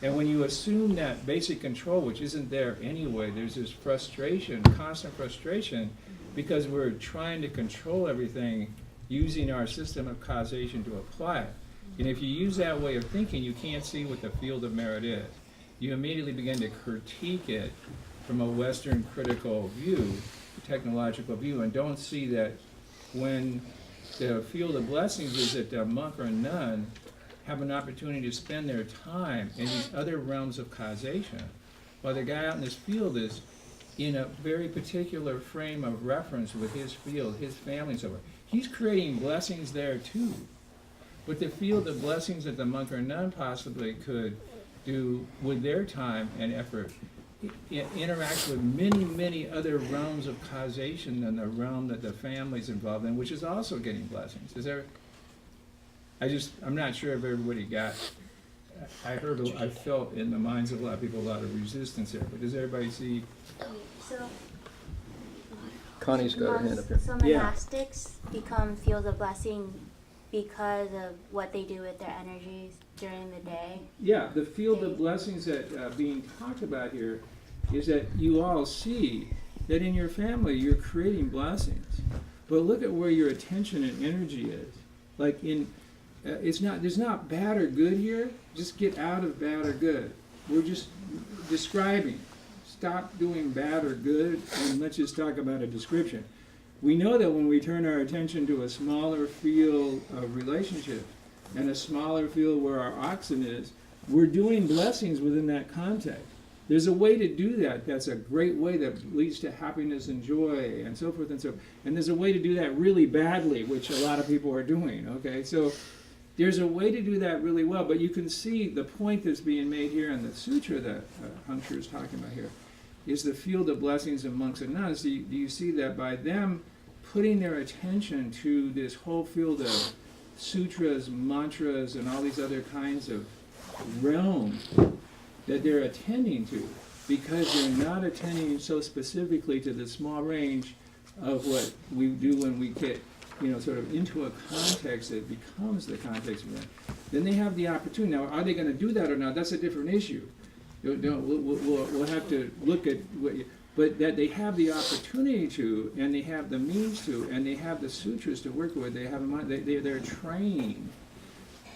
And when you assume that basic control, which isn't there anyway, there's this frustration, constant frustration, because we're trying to control everything using our system of causation to apply it. And if you use that way of thinking, you can't see what the field of merit is. You immediately begin to critique it from a Western critical view, technological view, and don't see that when the field of blessings is that a monk or a nun have an opportunity to spend their time in these other realms of causation, while the guy out in this field is in a very particular frame of reference with his field, his family and so forth. He's creating blessings there too. But the field of blessings that the monk or nun possibly could do with their time and effort interacts with many, many other realms of causation than the realm that the family's involved in, which is also getting blessings. I'm not sure if everybody got, I felt in the minds of a lot of people a lot of resistance there, but does everybody see? So, Connie's got her hand up here. so monastics become fields of blessing because of what they do with their energies during the day? Yeah, the field of blessings that being talked about here is that you all see that in your family you're creating blessings. But look at where your attention and energy is. Like there's not bad or good here. Just get out of bad or good. We're just describing. Stop doing bad or good and let's just talk about a description. We know that when we turn our attention to a smaller field of relationship and a smaller field where our oxen is, we're doing blessings within that context. There's a way to do that. That's a great way that leads to happiness and joy and so forth and so forth. And there's a way to do that really badly, which a lot of people are doing, okay? So there's a way to do that really well, but you can see the point that's being made here in the sutra that Heng Sure is talking about here is the field of blessings of monks and nuns. Do you see that by them putting their attention to this whole field of sutras, mantras, and all these other kinds of realms that they're attending to, because they're not attending so specifically to the small range of what we do when we get sort of into a context that becomes the context of that, then they have the opportunity. Now, are they going to do that or not? That's a different issue. We'll have to look at but that they have the opportunity to, and they have the means to, and they have the sutras to work with. They have they're trained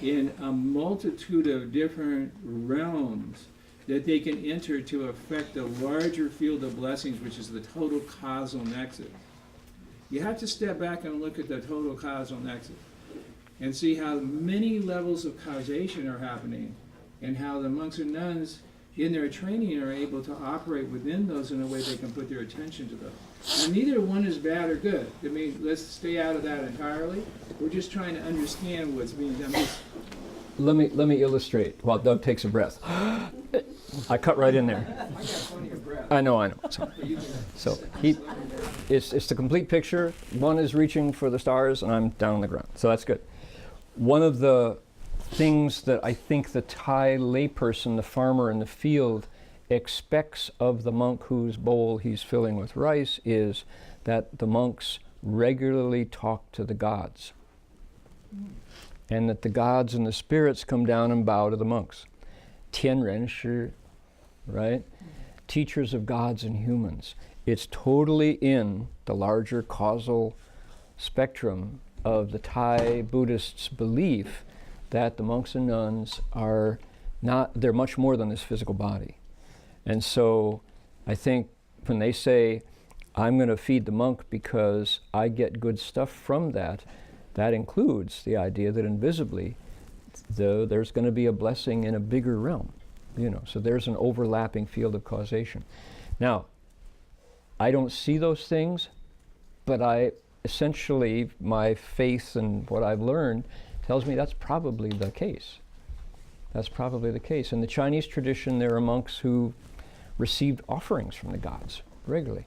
in a multitude of different realms that they can enter to affect the larger field of blessings, which is the total causal nexus. You have to step back and look at the total causal nexus and see how many levels of causation are happening and how the monks and nuns in their training are able to operate within those in a way they can put their attention to those. And neither one is bad or good. I mean, let's stay out of that entirely. We're just trying to understand what's being done. Let me illustrate while Doug takes a breath. I cut right in there. I got plenty of breath. I know. So it's the complete picture. One is reaching for the stars, and I'm down on the ground. So that's good. One of the things that I think the Thai layperson, the farmer in the field, expects of the monk whose bowl he's filling with rice is that the monks regularly talk to the gods. And that the gods and the spirits come down and bow to the monks. 天人师, right? Teachers of gods and humans. It's totally in the larger causal spectrum of the Thai Buddhists' belief that the monks and nuns are not, they're much more than this physical body. And so I think when they say, I'm going to feed the monk because I get good stuff from that, that includes the idea that invisibly, there's going to be a blessing in a bigger realm, so there's an overlapping field of causation. Now, I don't see those things, but essentially my faith and what I've learned tells me that's probably the case. That's probably the case. In the Chinese tradition, there are monks who received offerings from the gods regularly.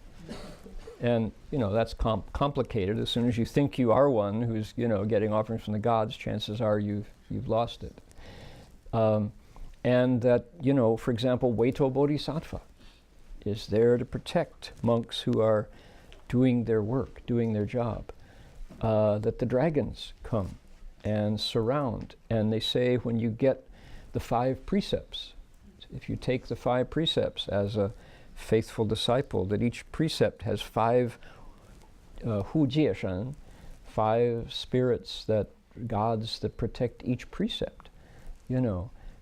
And, that's complicated. As soon as you think you are one who's, getting offerings from the gods, chances are you've lost it. And that, for example, Weito Bodhisattva is there to protect monks who are doing their work, doing their job. That the dragons come and surround. And they say when you get the 5 precepts, if you take the 5 precepts as a faithful disciple, that each precept has 5 hu jie shen, 5 spirits, gods that protect each precept,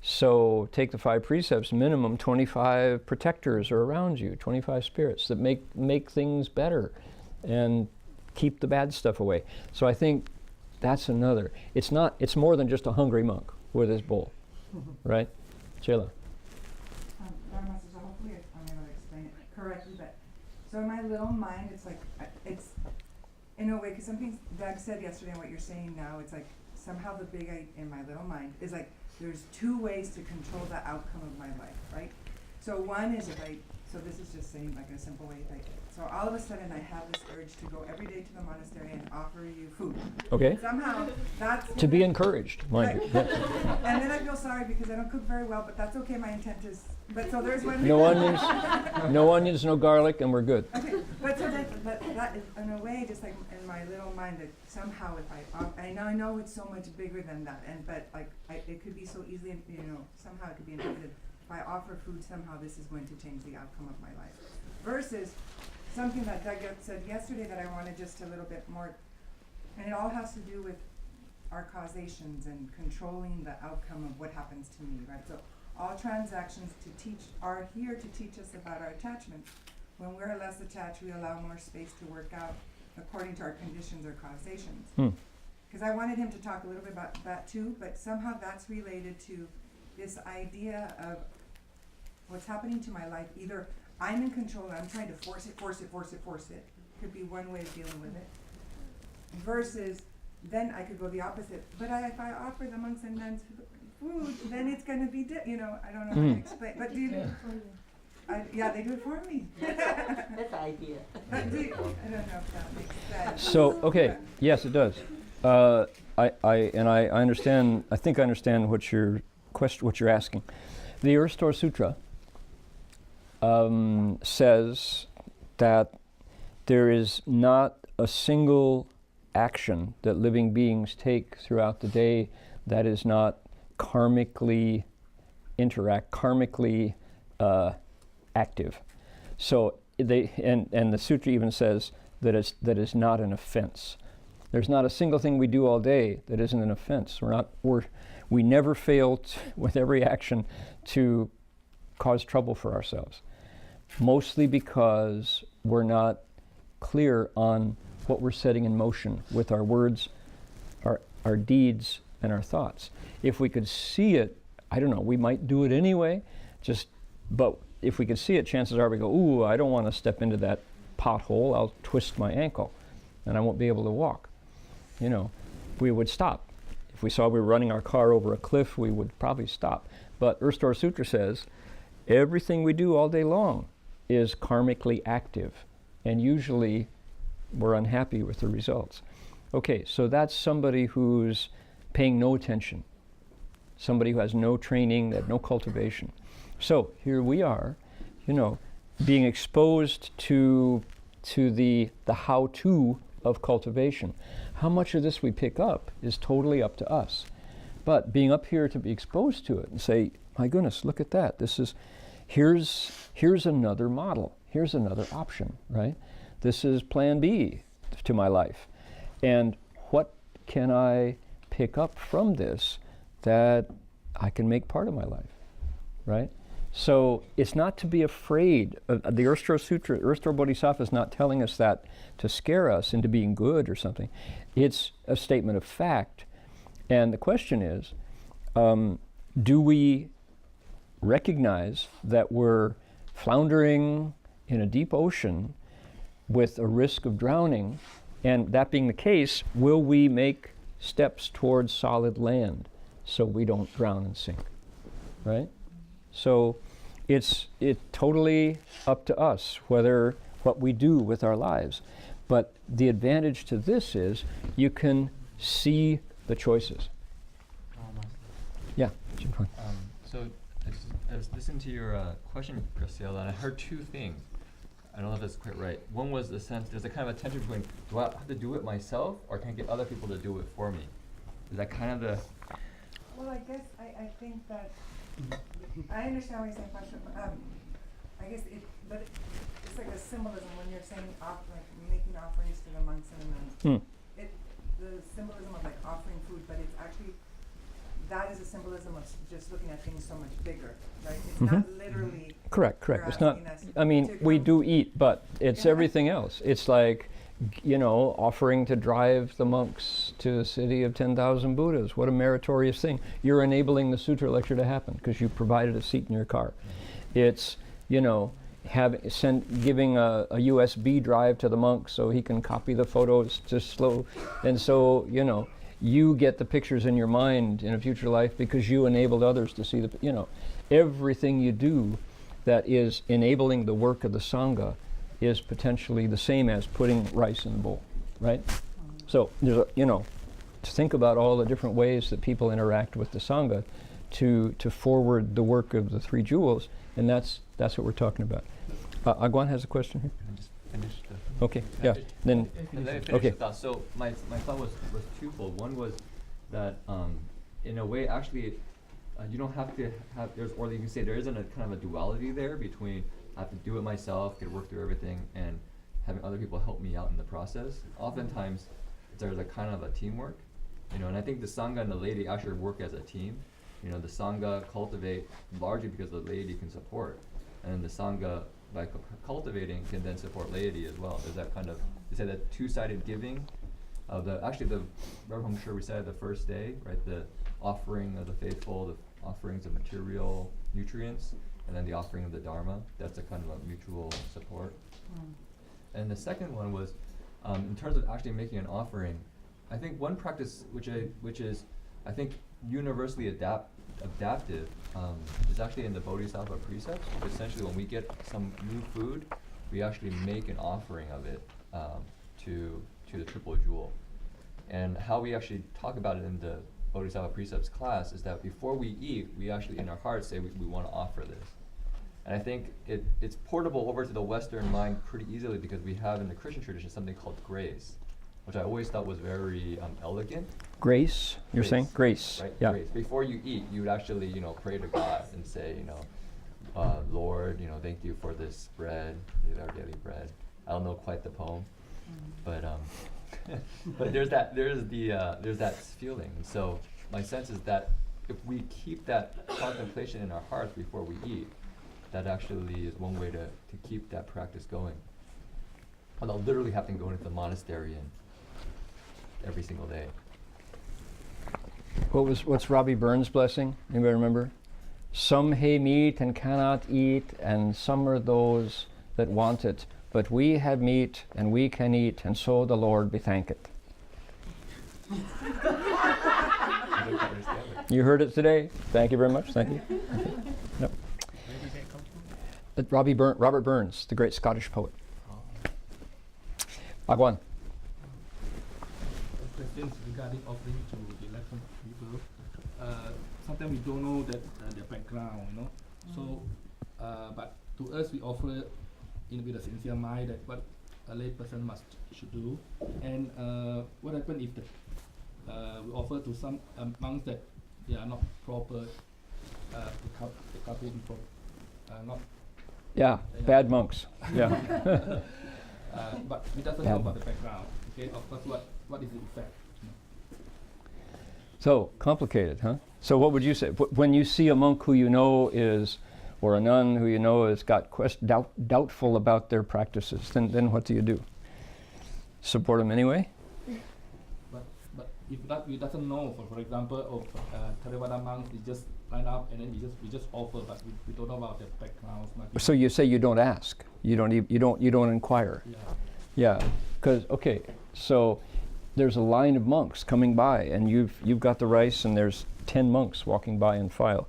So take the 5 precepts, minimum 25 protectors are around you, 25 spirits that make things better and keep the bad stuff away. So I think that's another. It's more than just a hungry monk with his bowl, right? Sheila. Hopefully I'm able to explain it correctly, but so in my little mind, it's in a way, because something Doug said yesterday and what you're saying now, it's like somehow the big in my little mind is like there's 2 ways to control the outcome of my life, right? So one is so this is just saying like in a simple way, so all of a sudden I have this urge to go every day to the monastery and offer you food. Okay. Somehow that's To be encouraged, mind you. Yeah. And then I feel sorry because I don't cook very well, but that's okay. My intent is, but so there's one. No onions, no garlic, and we're good. Okay, but that is in a way just like in my little mind that somehow if I know it's so much bigger than that, but it could be so easily, somehow it could be interpreted. If I offer food, somehow this is going to change the outcome of my life. Versus something that Doug said yesterday that I wanted just a little bit more, and it all has to do with our causations and controlling the outcome of what happens to me, right? So all transactions are here to teach us about our attachments. When we're less attached, we allow more space to work out according to our conditions or causations. Because I wanted him to talk a little bit about that too, but somehow that's related to this idea of what's happening to my life. Either I'm in control and I'm trying to force it. Could be one way of dealing with it. Versus then I could go the opposite. But if I offer the monks and nuns food, then it's going to be, I don't know how to explain. But do you? Yeah, they do it for me. That's the idea. I don't know if that makes sense. So, okay, yes, it does. I understand. I think I understand what you're asking. The Recitation Sutra says that there is not a single action that living beings take throughout the day that is not karmically active. So and the sutra even says that is not an offense. There's not a single thing we do all day that isn't an offense. We never fail with every action to cause trouble for ourselves, mostly because we're not clear on what we're setting in motion with our words, our deeds, and our thoughts. If we could see it, I don't know, we might do it anyway, but if we could see it, chances are we go, ooh, I don't want to step into that pothole, I'll twist my ankle and I won't be able to walk. We would stop. If we saw we were running our car over a cliff, we would probably stop. But Earth Sutra says everything we do all day long is karmically active, and usually we're unhappy with the results. Okay, so that's somebody who's paying no attention, somebody who has no training, no cultivation. So here we are, being exposed to the how-to of cultivation. How much of this we pick up is totally up to us. But being up here to be exposed to it and say, my goodness, look at that. Here's another model. Here's another option, right? This is plan B to my life. And what can I pick up from this that I can make part of my life, right? So it's not to be afraid. The Earth Sutra, Earth Bodhisattva is not telling us that to scare us into being good or something. It's a statement of fact. And the question is, do we recognize that we're floundering in a deep ocean with a risk of drowning? And that being the case, will we make steps towards solid land so we don't drown and sink, right? So it's totally up to us what we do with our lives. But the advantage to this is you can see the choices. Yeah. So I was listening to your question, Graciela, and I heard two things. I don't know if that's quite right. One was the sense, there's a kind of a tension between, do I have to do it myself, or can I get other people to do it for me? Is that kind of the... Well, I guess I think that I understand what you're saying, Pastor. I guess it's like a symbolism when you're saying like making offerings to the monks and the nuns. The symbolism of like offering food, but it's actually, that is a symbolism of just looking at things so much bigger, right? It's not literally. Correct. It's not, we do eat, but it's everything else. It's like, offering to drive the monks to a city of 10,000 Buddhas. What a meritorious thing. You're enabling the sutra lecture to happen because you provided a seat in your car. It's, giving a USB drive to the monk so he can copy the photos to slow. And so, you get the pictures in your mind in a future life because you enabled others to see everything you do that is enabling the work of the Sangha is potentially the same as putting rice in the bowl, right? So there's to think about all the different ways that people interact with the Sangha to forward the work of the three jewels, and that's what we're talking about. Agwan has a question here. Can I just finish Okay, yeah. Then and let me finish the thought. So my thought was twofold. One was that in a way, actually, you don't have to have, or you can say there isn't a kind of a duality there between I have to do it myself, get to work through everything, and having other people help me out in the process. Oftentimes, there's a kind of a teamwork, and I think the Sangha and the laity actually work as a team. The Sangha cultivate largely because the laity can support, and the Sangha, by cultivating, can then support laity as well. There's that kind of, they say that two-sided giving. The Rev Heng Sure recited the first day, right? The offering of the faithful, the offerings of material nutrients, and then the offering of the Dharma. That's a kind of a mutual support. And the second one was, in terms of actually making an offering, I think one practice which is, I think, universally adaptive is actually in the Bodhisattva precepts. Essentially, when we get some new food, we actually make an offering of it to the Triple Jewel. And how we actually talk about it in the Bodhisattva precepts class is that before we eat, we actually in our hearts say we want to offer this. And I think it's portable over to the Western mind pretty easily because we have in the Christian tradition something called grace. which I always thought was very elegant. Grace, you're saying? Grace. Right? Yeah. Grace. Before you eat, you would actually, pray to God and say, Lord, thank you for this bread, our daily bread. I don't know quite the poem, but but there's that feeling. So my sense is that if we keep that contemplation in our hearts before we eat, that actually is one way to keep that practice going. Without literally having to go into the monastery and every single day. What's Robbie Burns' blessing? Anybody remember? Some hay meat and cannot eat, and some are those that want it. But we have meat and we can eat, and so the Lord be thanked. I don't understand it. You heard it today. Thank you very much. Thank you. Yep. Robert Burns, the great Scottish poet. Bhagwan. Questions regarding offering to the 11th people. Sometimes we don't know that their background, So, but to us, we offer with a sincere mind that what a lay person should do. And what happens if we offer to some monks that they are not proper, not. Yeah, bad monks. Yeah. But we doesn't know about the background. Okay, of course, what is the effect? So complicated, huh? So what would you say when you see a monk who you know is, or a nun who you know has got doubtful about their practices? Then what do you do? Support them anyway? But if that we doesn't know, for example, Theravada monks, we just line up and then we just offer, but we don't know about their backgrounds. So you say you don't ask, you don't inquire. Yeah. Yeah, because so there's a line of monks coming by, and you've got the rice, and there's 10 monks walking by in file.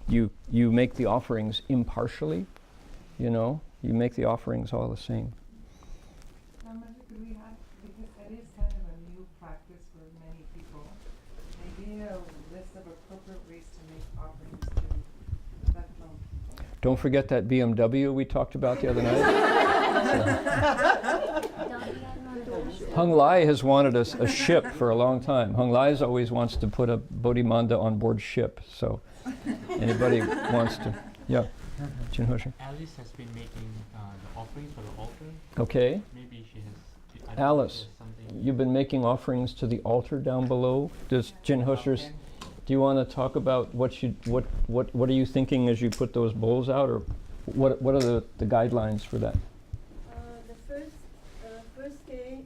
You make the offerings impartially, you make the offerings all the same. Could we have, because that is kind of a new practice for many people, maybe a list of appropriate ways to make offerings to that monk. Don't forget that BMW we talked about the other night. Hung Lai has wanted a ship for a long time. Hung Lai always wants to put a Bodhimanda on board ship. So anybody wants to, yeah. Jinhosha. Alice has been making the offerings for the altar. Okay. Maybe she has. Alice, you've been making offerings to the altar down below. Does Jinhoshers, do you want to talk about what are you thinking as you put those bowls out, or what are the guidelines for that? The first day,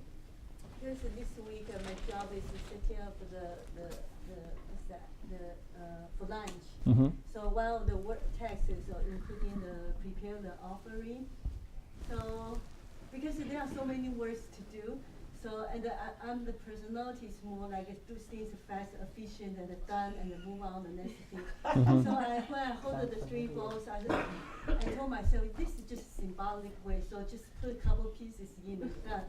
this week, my job is setting up for lunch. Mm-hmm. So while the work text is including prepare the offering, so because there are so many works to do, and I'm the personality is more like do things fast, efficient, and done, and then move on the next thing. Mm-hmm. So when I hold the 3 bowls, I told myself this is just symbolic way. So just put a couple pieces in and done.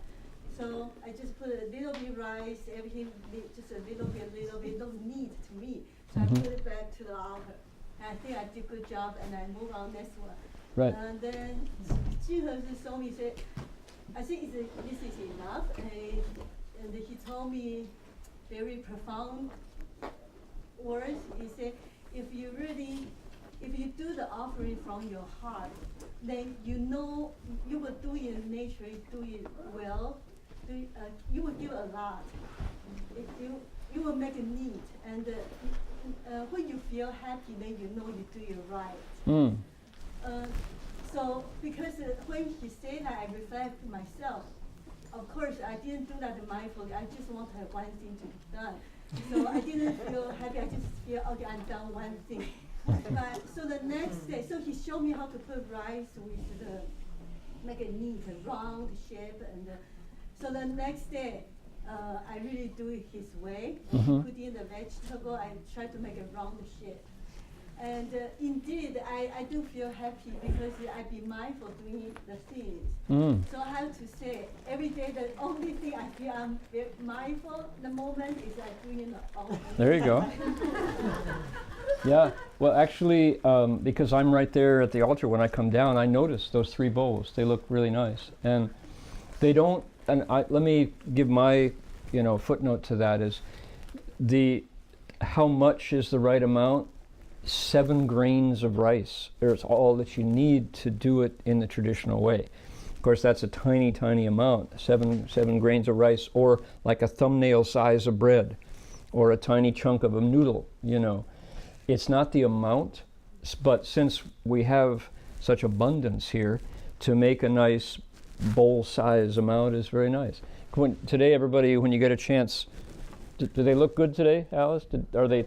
So I just put a little bit rice, everything just a little bit, no need to me. So I put it back to the altar. And I think I did a good job, and I move on next one. Right. And then Jesus told me, said, I think this is enough. And he told me very profound words. He said, if you do the offering from your heart, then you will do it naturally, do it well. You will give a lot. You will make a need, and when you feel happy, then you know you do it right. Mm. So because when he said that, I reflect myself. Of course, I didn't do that mindfully. I just want to have one thing to be done. So I didn't feel happy. I just feel, okay, I'm done one thing. But so the next day, so he showed me how to put rice with make a neat, round shape, and so the next day, I really do it his way. Mm-hmm. Put in the vegetable. I try to make a round shape. And indeed, I do feel happy because I be mindful doing the things. Mm. So I have to say, every day the only thing I feel I'm very mindful the moment is doing the offering. There you go. Yeah. Well, actually, because I'm right there at the altar when I come down, I notice those 3 bowls. They look really nice, and they don't let me give my, footnote to that is how much is the right amount? 7 grains of rice. There's all that you need to do it in the traditional way. Of course, that's a tiny, tiny amount, 7 grains of rice, or like a thumbnail size of bread, or a tiny chunk of a noodle, It's not the amount, but since we have such abundance here, to make a nice bowl size amount is very nice. Today, everybody, when you get a chance, do they look good today, Alice? Are they?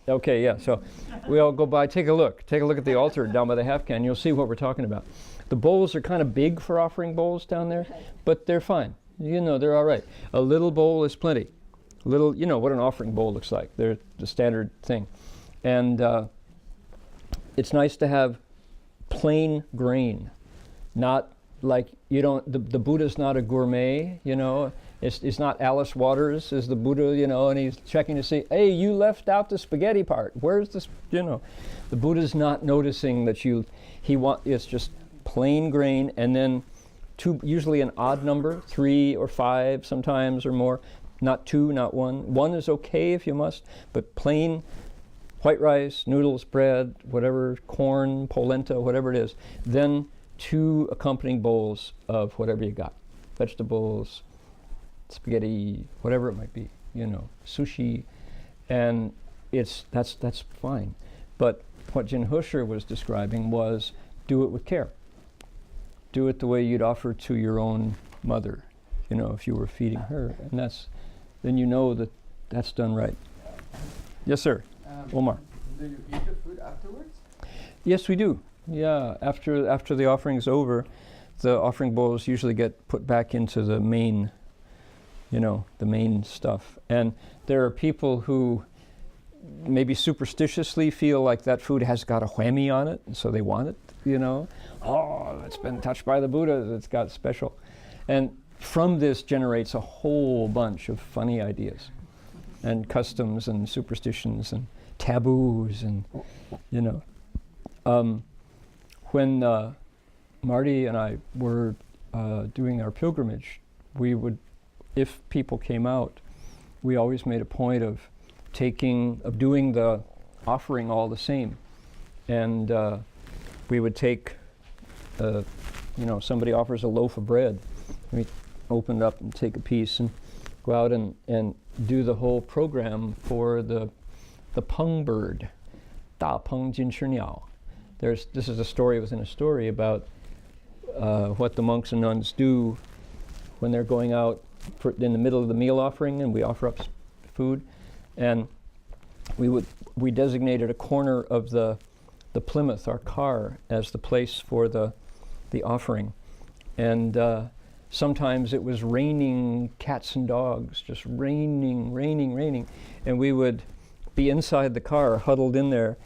Okay, yeah, so we all go by, take a look at the altar down by the half can, you'll see what we're talking about. The bowls are kind of big for offering bowls down there, but they're fine. They're all right. A little bowl is plenty. Little, what an offering bowl looks like. They're the standard thing. And it's nice to have plain grain, not like the Buddha's not a gourmet, It's not Alice Waters is the Buddha, and he's checking to see, hey, you left out the spaghetti part. Where's this, The Buddha's not noticing that it's just plain grain, and then usually an odd number, 3 or 5 sometimes or more, not 2, not 1. 1 is okay if you must, but plain white rice, noodles, bread, whatever, corn, polenta, whatever it is. Then 2 accompanying bowls of whatever you got, vegetables, spaghetti, whatever it might be, sushi, and that's fine. But what Heng Sure was describing was do it with care. Do it the way you'd offer to your own mother, if you were feeding her, and then that's done right. Yes, sir. Omar. Do you eat the food afterwards? Yes, we do. Yeah, after the offering's over, the offering bowls usually get put back into the main, the main stuff. And there are people who maybe superstitiously feel like that food has got a whammy on it, and so they want it, Oh, it's been touched by the Buddha, it's got special. And from this generates a whole bunch of funny ideas and customs and superstitions and taboos and, when Marty and I were doing our pilgrimage, if people came out, we always made a point of doing the offering all the same. And we would take, somebody offers a loaf of bread, we open it up and take a piece and go out and do the whole program for the peng bird, Da Peng Jin Shi Niao. This is a story within a story about what the monks and nuns do when they're going out in the middle of the meal offering, and we offer up food, and we designated a corner of the Plymouth, our car, as the place for the offering, and sometimes it was raining cats and dogs, just raining, and we would be inside the car, huddled in there,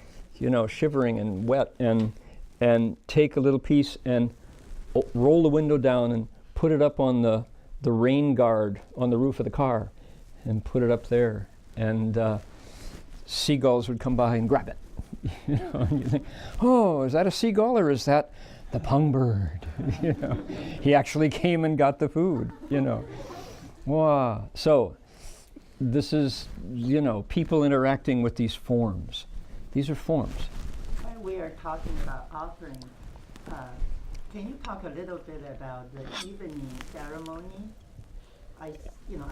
shivering and wet, and take a little piece and roll the window down and put it up on the rain guard on the roof of the car, and put it up there, and seagulls would come by and grab it. And you think, oh, is that a seagull or is that the peng bird? He actually came and got the food. Wow. So this is people interacting with these forms. These are forms. When we are talking about offering, can you talk a little bit about the evening ceremony? I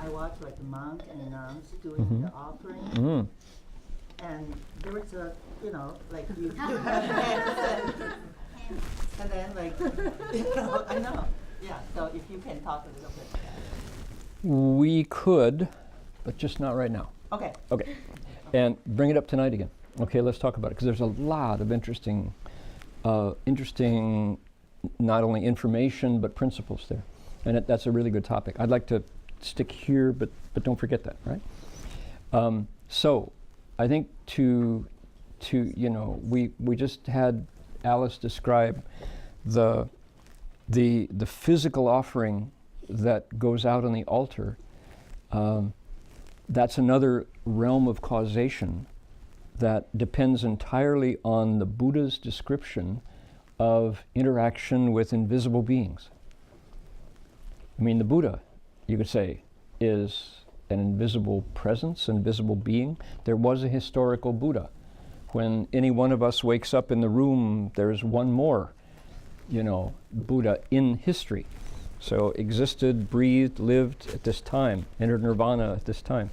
watch like the monk and nuns doing the offering, and there was a, like you and then like, I know, yeah. So if you can talk a little bit about that. We could, but just not right now. Okay. Okay, and bring it up tonight again. Okay, let's talk about it, because there's a lot of interesting, not only information but principles there, and that's a really good topic. I'd like to stick here, but don't forget that, right? So, I think we just had Alice describe the physical offering that goes out on the altar. That's another realm of causation that depends entirely on the Buddha's description of interaction with invisible beings. I mean, the Buddha you could say, is an invisible presence, an invisible being. There was a historical Buddha. When any one of us wakes up in the room, there's one more, Buddha in history. So existed, breathed, lived at this time, entered nirvana at this time.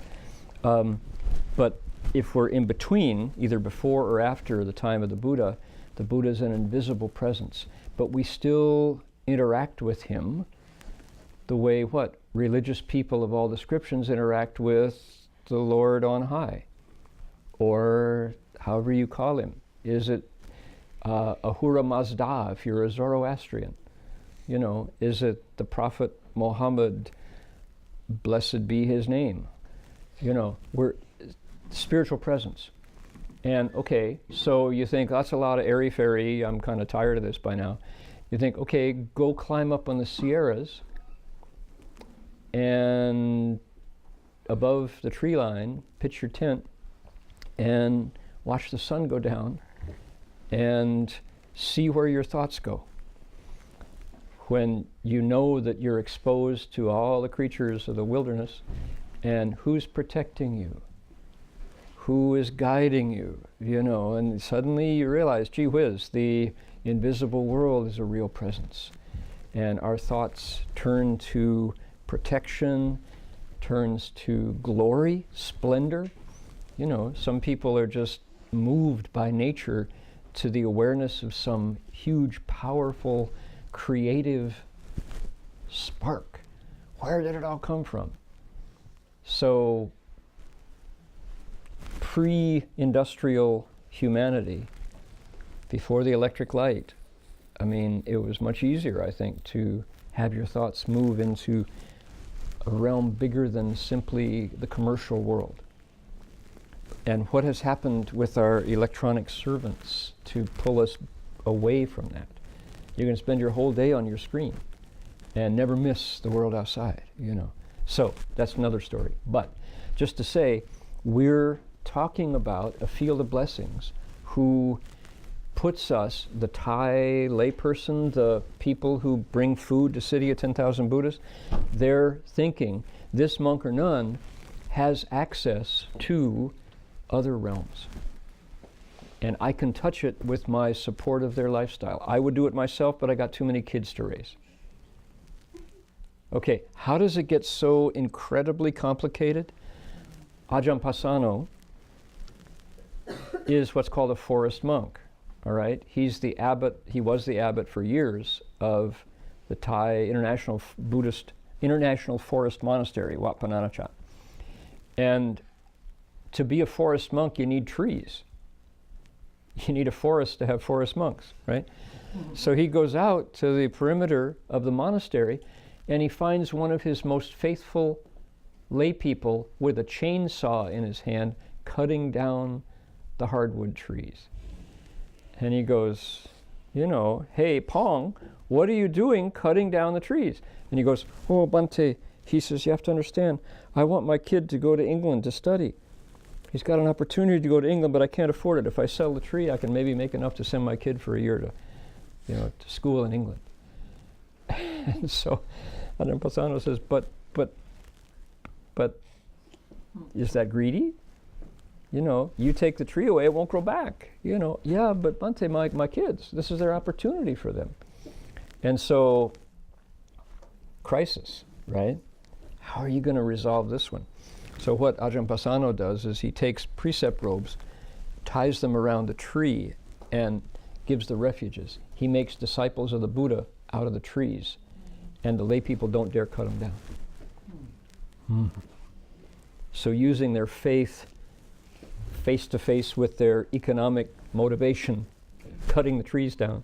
But if we're in between, either before or after the time of the Buddha is an invisible presence. But we still interact with him the way religious people of all descriptions interact with the Lord on high, or however you call him. Is it Ahura Mazda if you're a Zoroastrian? Is it the Prophet Muhammad, blessed be his name? We're spiritual presence. And okay, so you think that's a lot of airy-fairy, I'm kind of tired of this by now. You think, okay, go climb up on the Sierras, and above the tree line, pitch your tent, and watch the sun go down, and see where your thoughts go. When you know that you're exposed to all the creatures of the wilderness, and who's protecting you? Who is guiding you? And suddenly you realize, gee whiz, the invisible world is a real presence. And our thoughts turn to protection, turns to glory, splendor. Some people are just moved by nature to the awareness of some huge, powerful, creative spark. Where did it all come from? So, pre-industrial humanity, before the electric light, it was much easier, I think, to have your thoughts move into a realm bigger than simply the commercial world. And what has happened with our electronic servants to pull us away from that? You're going to spend your whole day on your screen and never miss the world outside, So that's another story. But just to say, we're talking about a field of blessings who puts us, the Thai layperson, the people who bring food to City of 10,000 Buddhas, they're thinking this monk or nun has access to other realms. And I can touch it with my support of their lifestyle. I would do it myself, but I got too many kids to raise. Okay, how does it get so incredibly complicated? Ajahn Pasano is what's called a forest monk, all right? He's the abbot, he was the abbot for years of the Thai International Forest Monastery, Wat Pah Nanachat. And to be a forest monk, you need trees. You need a forest to have forest monks, right? So he goes out to the perimeter of the monastery and he finds one of his most faithful lay people with a chainsaw in his hand cutting down the hardwood trees. And he goes, hey, Pong, what are you doing cutting down the trees? And he goes, oh, Bhante, he says, you have to understand, I want my kid to go to England to study. He's got an opportunity to go to England, but I can't afford it. If I sell the tree, I can maybe make enough to send my kid for a year to school in England. And so Ajahn Pasano says, but is that greedy? You take the tree away, it won't grow back. Yeah, but Bhante, my kids, this is their opportunity for them. And so, crisis, right? How are you going to resolve this one? So what Ajahn Pasano does is he takes precept robes, ties them around the tree, and gives the refuges. He makes disciples of the Buddha out of the trees, and the lay people don't dare cut them down. So using their faith face to face with their economic motivation, cutting the trees down,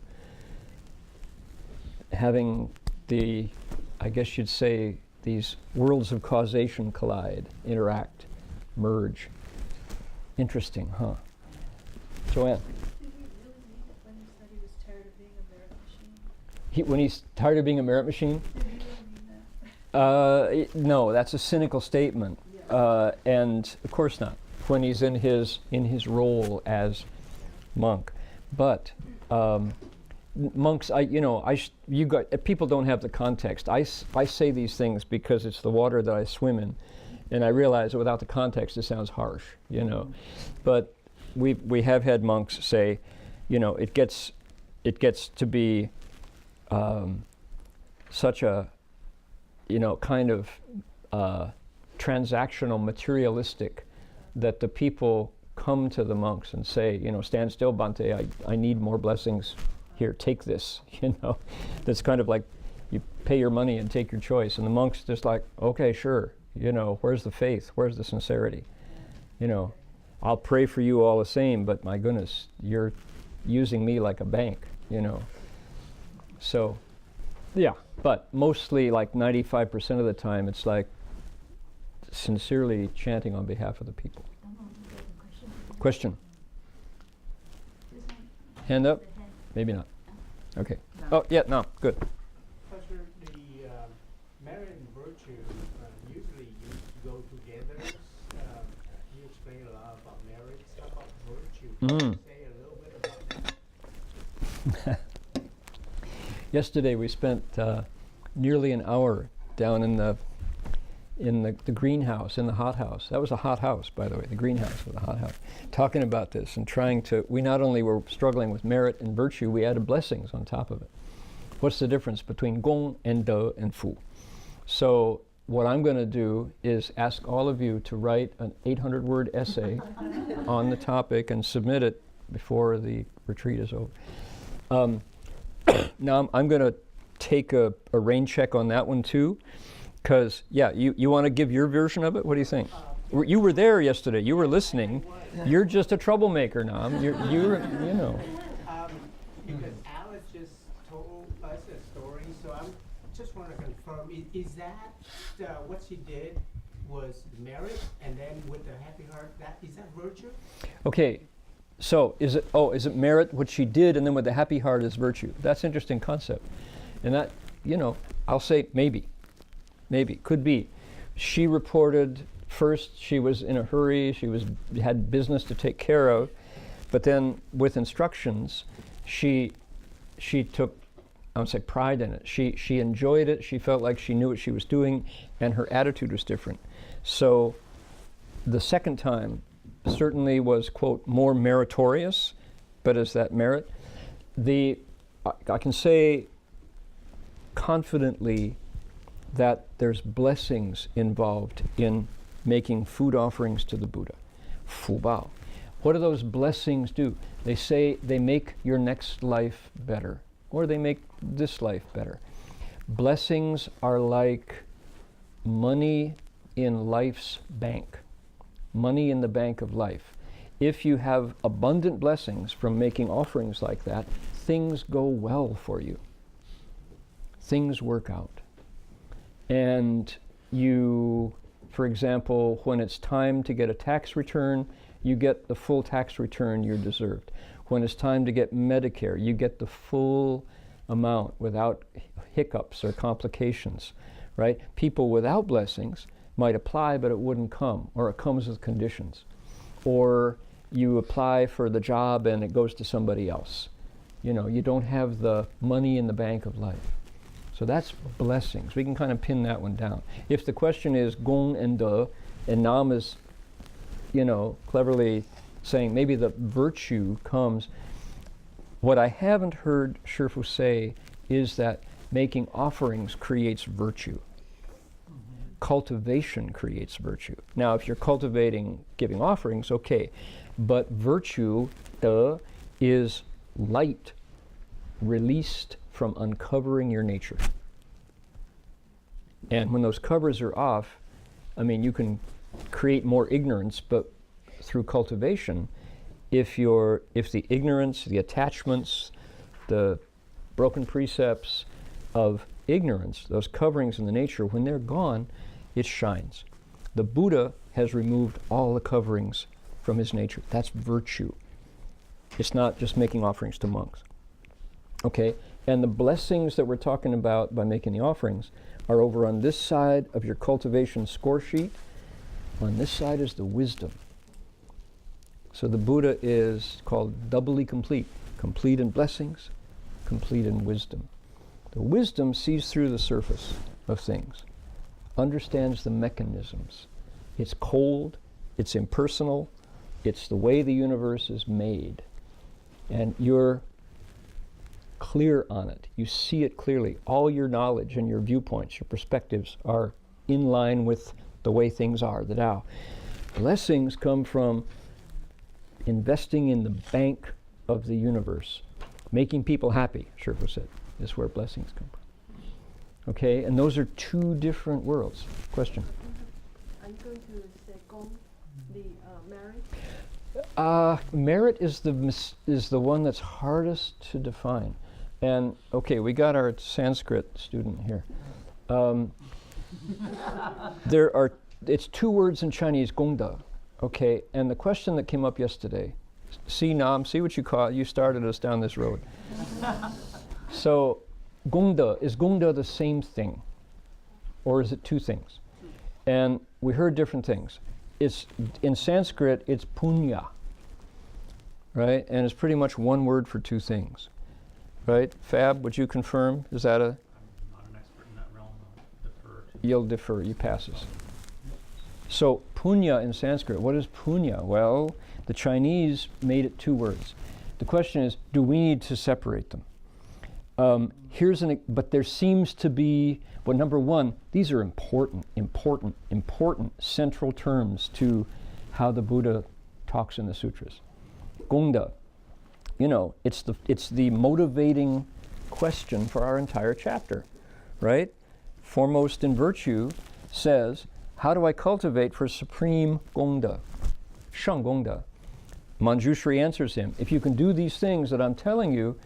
having the, I guess you'd say, these worlds of causation collide, interact, merge. Interesting, huh? Joanne? Did he really mean it when he said he was tired of being a merit machine? When he's tired of being a merit machine? Did he really mean that? No, that's a cynical statement. And of course not, when he's in his role as monk. But monks, people don't have the context. I say these things because it's the water that I swim in, and I realize that without the context it sounds harsh, But we have had monks say, it gets to be such a, kind of transactional, materialistic, that the people come to the monks and say, stand still, Bhante, I need more blessings. Here, take this, That's kind of like you pay your money and take your choice. And the monk's just like, okay, sure, where's the faith? Where's the sincerity? I'll pray for you all the same, but my goodness, you're using me like a bank, So, yeah, but mostly like 95% of the time it's like sincerely chanting on behalf of the people. Question? Hand up? Maybe not. Okay. No. Oh, yeah, no, good. Professor, the merit and virtue usually go together. You explain a lot about merit. How about virtue? Can you say a little bit about that? Yesterday we spent nearly an hour down in the greenhouse, in the hothouse. That was a hot house, by the way. The greenhouse was a hot house. Talking about this and we not only were struggling with merit and virtue, we added blessings on top of it. What's the difference between gong and de and fu? So what I'm going to do is ask all of you to write an 800-word essay on the topic and submit it before the retreat is over. Now I'm going to take a rain check on that one too, because you want to give your version of it. What do you think? You were there yesterday. You were listening. You're just a troublemaker, Nam. Because Alice just told us a story, so I just want to confirm: is that what she did was merit, and then with the happy heart, is that virtue? Okay. So is it merit what she did, and then with the happy heart is virtue? That's an interesting concept. And that, I'll say maybe, could be. She reported first she was in a hurry, had business to take care of, but then with instructions, she took, I would say, pride in it. She enjoyed it, she felt like she knew what she was doing, and her attitude was different. So the second time certainly was, quote, more meritorious, but is that merit? I can say confidently that there's blessings involved in making food offerings to the Buddha. Fu bao. What do those blessings do? They say they make your next life better, or they make this life better. Blessings are like money in life's bank. Money in the bank of life. If you have abundant blessings from making offerings like that, things go well for you. Things work out. And you, for example, when it's time to get a tax return, you get the full tax return you deserved. When it's time to get Medicare, you get the full amount without hiccups or complications, right? People without blessings might apply, but it wouldn't come, or it comes with conditions. Or you apply for the job and it goes to somebody else. You don't have the money in the bank of life. So that's blessings. We can kind of pin that one down. If the question is gong and de, and Nam is, cleverly saying maybe the virtue comes, what I haven't heard Shifu say is that making offerings creates virtue. Cultivation creates virtue. Now, if you're cultivating giving offerings, okay, but virtue, de, is light released from uncovering your nature. And when those covers are off, you can create more ignorance, but through cultivation, if the ignorance, the attachments, the broken precepts of ignorance, those coverings in the nature, when they're gone, it shines. The Buddha has removed all the coverings from his nature. That's virtue. It's not just making offerings to monks. Okay? And the blessings that we're talking about by making the offerings are over on this side of your cultivation score sheet. On this side is the wisdom. So the Buddha is called doubly complete. Complete in blessings, complete in wisdom. The wisdom sees through the surface of things, understands the mechanisms. It's cold, it's impersonal, it's the way the universe is made. And you're clear on it. You see it clearly. All your knowledge and your viewpoints, your perspectives are in line with the way things are, the Tao. Blessings come from investing in the bank of the universe, making people happy, Shifu said, is where blessings come from. Okay, and those are two different worlds. Question? I'm going to say Gong, the merit. Merit is the one that's hardest to define. And okay, we got our Sanskrit student here. It's two words in Chinese, gongda. Okay, and the question that came up yesterday, see Nam, see what you caught, you started us down this road. So, is gongda the same thing? Or is it two things? And we heard different things. It's, in Sanskrit, it's punya, right? And it's pretty much one word for two things, right? Fab, would you confirm? Is that a? I'm not an expert in that realm. I'll defer to You'll defer, you pass us. So punya in Sanskrit, what is punya? Well, the Chinese made it two words. The question is, do we need to separate them? But there seems to be, well, number one, these are important central terms to how the Buddha talks in the sutras. Gongda, it's the motivating question for our entire chapter, right? Foremost in Virtue says, how do I cultivate for supreme gongda? Sheng gongda. Manjusri answers him, if you can do these things that I'm telling you,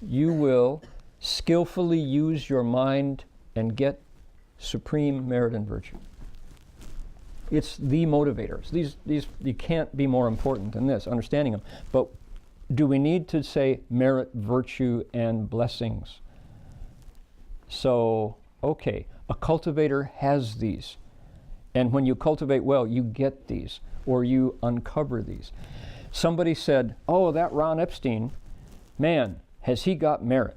you will skillfully use your mind and get supreme merit and virtue. It's the motivators. These you can't be more important than this, understanding them. But do we need to say merit, virtue, and blessings? So, okay, a cultivator has these. And when you cultivate well, you get these, or you uncover these. Somebody said, oh, that Ron Epstein, man, has he got merit?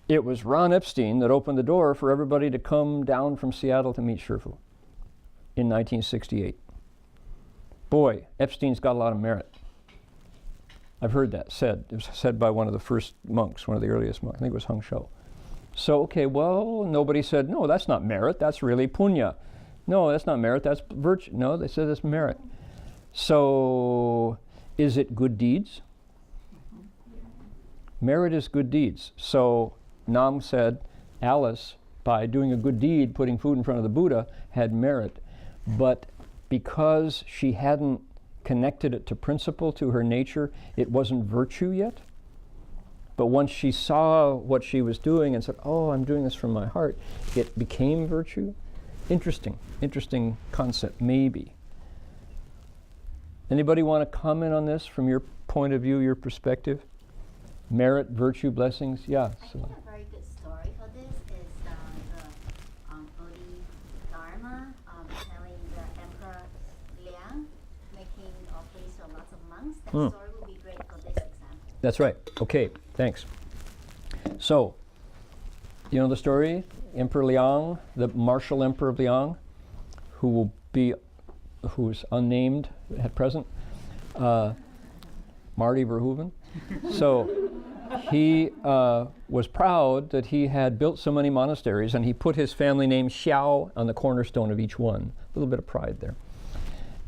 It was Ron Epstein that opened the door for everybody to come down from Seattle to meet Shifu in 1968. Boy, Epstein's got a lot of merit. I've heard that said. It was said by one of the first monks, one of the earliest monks. I think it was Heng Sure. So, okay, well, nobody said, no, that's not merit, that's really punya. No, that's not merit, that's virtue. No, they said it's merit. So, is it good deeds? Merit is good deeds. So, Nam said, Alice, by doing a good deed, putting food in front of the Buddha, had merit. But because she hadn't connected it to principle, to her nature, it wasn't virtue yet. But once she saw what she was doing and said, oh, I'm doing this from my heart, it became virtue. Interesting concept, maybe. Anybody want to comment on this from your point of view, your perspective? Merit, virtue, blessings? Yeah. I think a very good story for this is the Bodhidharma telling the Emperor Liang, making offerings to lots of monks. That story would be great for this example. That's right. Okay, thanks. So, you know the story? Emperor Liang, the martial Emperor of Liang, who's unnamed at present, Marty Verhoeven. So he was proud that he had built so many monasteries, and he put his family name Xiao on the cornerstone of each one. A little bit of pride there.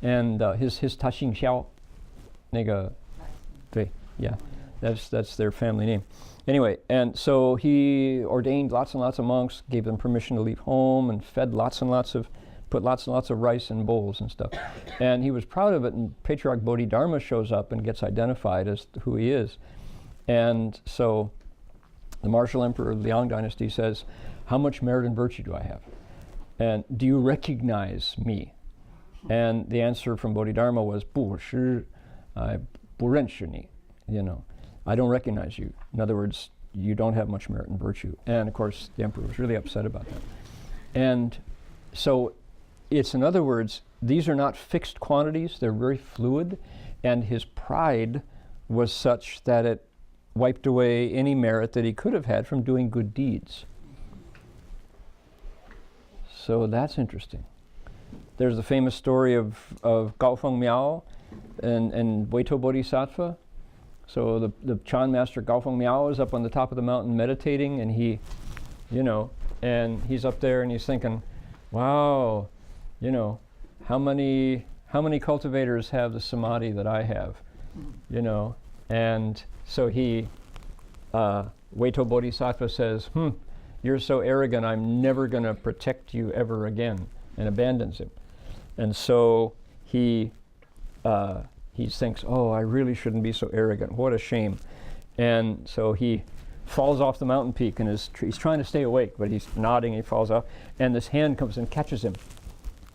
And his Taxing Xiao, 那个, 对, yeah, that's their family name. Anyway, and so he ordained lots and lots of monks, gave them permission to leave home, and fed put lots and lots of rice in bowls and stuff. And he was proud of it, and Patriarch Bodhidharma shows up and gets identified as who he is. And so the martial emperor of the Liang dynasty says, how much merit and virtue do I have? And do you recognize me? And the answer from Bodhidharma was, 不是, 不认识你, I don't recognize you. In other words, you don't have much merit and virtue. And of course, the emperor was really upset about that. And so it's, in other words, these are not fixed quantities, they're very fluid, and his pride was such that it wiped away any merit that he could have had from doing good deeds. So that's interesting. There's the famous story of Gaofeng Miao and Weito Bodhisattva. So the Chan master Gaofeng Miao is up on the top of the mountain meditating, and he, and he's up there and he's thinking, wow, how many cultivators have the samadhi that I have, and so he, Weito Bodhisattva says, you're so arrogant, I'm never going to protect you ever again, and abandons him. And so he thinks, oh, I really shouldn't be so arrogant. What a shame. And so he falls off the mountain peak, and he's trying to stay awake, but he's nodding, and he falls off, and this hand comes and catches him.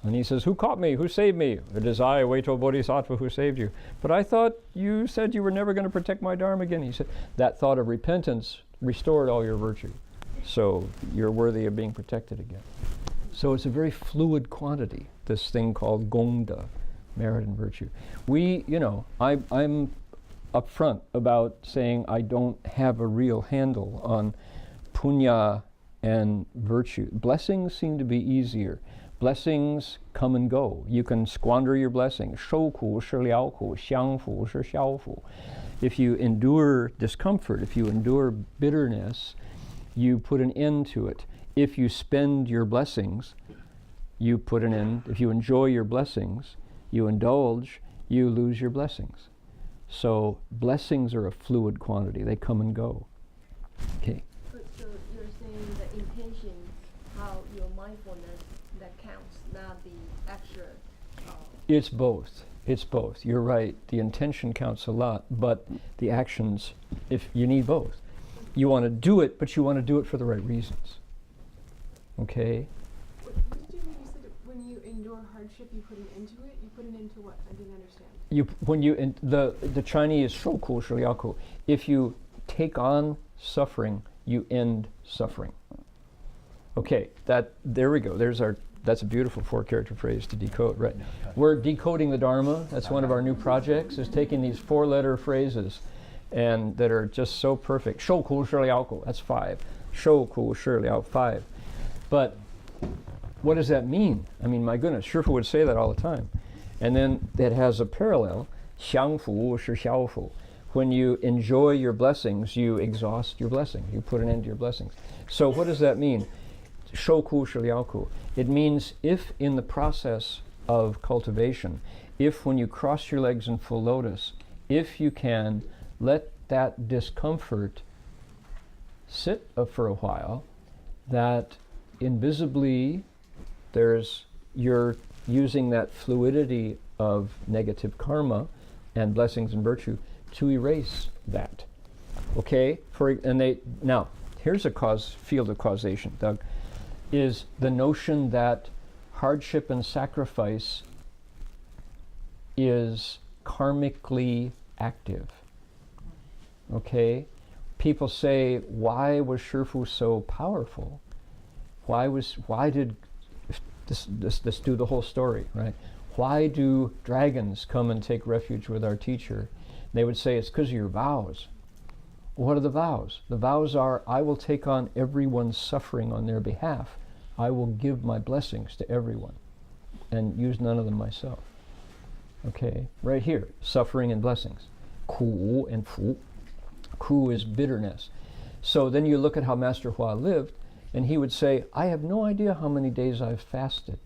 And he says, who caught me? Who saved me? It is I, Weito Bodhisattva, who saved you. But I thought you said you were never going to protect my Dharma again. He said, that thought of repentance restored all your virtue. So you're worthy of being protected again. So it's a very fluid quantity, this thing called gongda, merit and virtue. I'm upfront about saying I don't have a real handle on punya and virtue. Blessings seem to be easier. Blessings come and go. You can squander your blessings. 受苦是了苦，享福是消福. If you endure discomfort, if you endure bitterness, you put an end to it. If you spend your blessings, you put an end. If you enjoy your blessings, you indulge, you lose your blessings. So blessings are a fluid quantity. They come and go. Okay. So you're saying the intention, how your mindfulness, that counts, not the extra. It's both. It's both. You're right. The intention counts a lot, but the actions, if you need both. You want to do it, but you want to do it for the right reasons. Okay? What did you mean? You said when you endure hardship, you put an end to it? You put an end to what? I didn't understand. The Chinese 受苦是了苦. If you take on suffering, you end suffering. Okay, there we go. That's a beautiful 4-character phrase to decode, right? We're decoding the Dharma. That's one of our new projects, is taking these 4-letter phrases and that are just so perfect. 受苦是了苦, that's 5. 受苦是了, 5. But what does that mean? I mean, my goodness, Shifu would say that all the time. And then it has a parallel, 享福是消福. When you enjoy your blessings, you exhaust your blessing. You put an end to your blessings. So what does that mean? 受苦是了苦. It means if in the process of cultivation, if when you cross your legs in full lotus, if you can let that discomfort sit for a while, that invisibly you're using that fluidity of negative karma and blessings and virtue to erase that. Okay? Now, here's a field of causation, Doug, is the notion that hardship and sacrifice is karmically active. Okay? People say, why was Shifu so powerful? Why did let's do the whole story, right? Why do dragons come and take refuge with our teacher? They would say it's because of your vows. What are the vows? The vows are, I will take on everyone's suffering on their behalf. I will give my blessings to everyone and use none of them myself. Okay, right here, suffering and blessings. 苦 and 福. 苦 is bitterness. So then you look at how Master Hua lived, and he would say, I have no idea how many days I've fasted.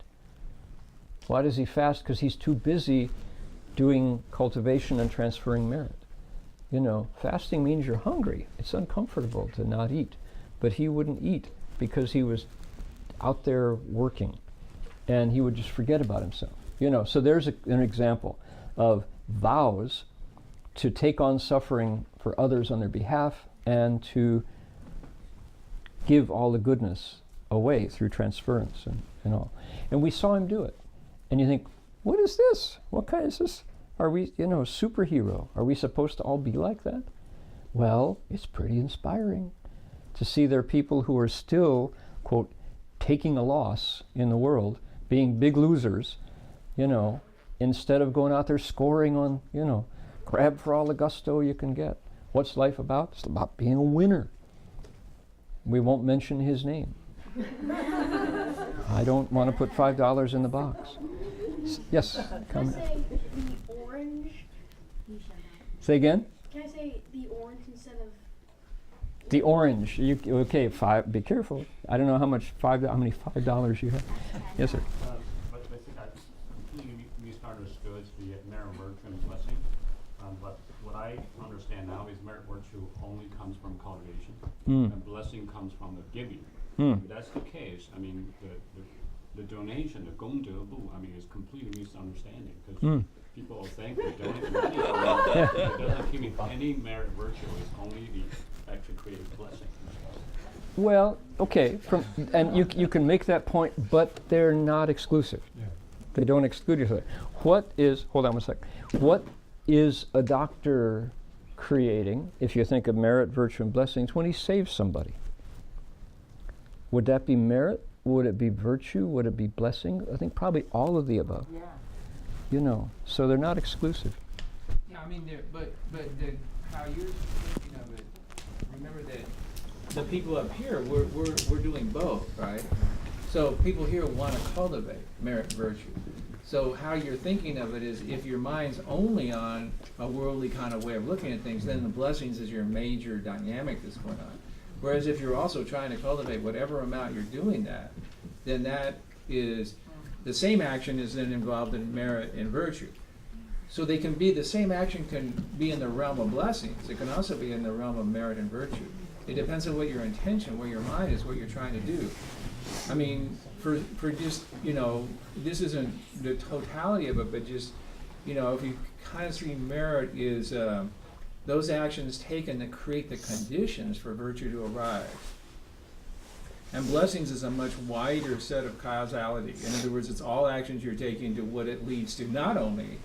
Why does he fast? Because he's too busy doing cultivation and transferring merit. Fasting means you're hungry. It's uncomfortable to not eat. But he wouldn't eat because he was out there working, and he would just forget about himself. So there's an example of vows to take on suffering for others on their behalf and to give all the goodness away through transference and all. And we saw him do it. And you think, what is this? What kind is this? Are we, superhero? Are we supposed to all be like that? Well, it's pretty inspiring to see there are people who are still, quote, taking a loss in the world, being big losers, instead of going out there scoring on, grab for all the gusto you can get. What's life about? It's about being a winner. We won't mention his name. I don't want to put $5 in the box. Yes, comment. Can I say the orange? Say again? Can I say the orange instead of The orange. Okay, be careful. I don't know how many $5 you have. Yes, sir. But basically, I completely misunderstood the merit, virtue, and blessing. But what I understand now is merit, virtue only comes from cultivation, and blessing comes from the giving. If that's the case, I mean, the donation, the gong de bu, I mean, is completely misunderstanding, because people think they donate money, it doesn't give me any merit, virtue. It's only the actually creative blessing. Well, okay, and you can make that point, but they're not exclusive. Yeah. They don't exclude each other. Hold on one sec. What is a doctor creating, if you think of merit, virtue, and blessings, when he saves somebody? Would that be merit? Would it be virtue? Would it be blessing? I think probably all of the above. Yeah. You know, so they're not exclusive. Yeah, I mean, how you're thinking of it, remember that the people up here, we're doing both, right? So people here want to cultivate merit, virtue. So how you're thinking of it is, if your mind's only on a worldly kind of way of looking at things, then the blessings is your major dynamic that's going on. Whereas if you're also trying to cultivate whatever amount you're doing that, then that is, the same action is then involved in merit and virtue. So they can be, the same action can be in the realm of blessings. It can also be in the realm of merit and virtue. It depends on what your intention, where your mind is, what you're trying to do. I mean, for just, you know, this isn't the totality of it, but just, you know, if you kind of see merit is those actions taken that create the conditions for virtue to arise. And blessings is a much wider set of causality. In other words, it's all actions you're taking to what it leads to, not only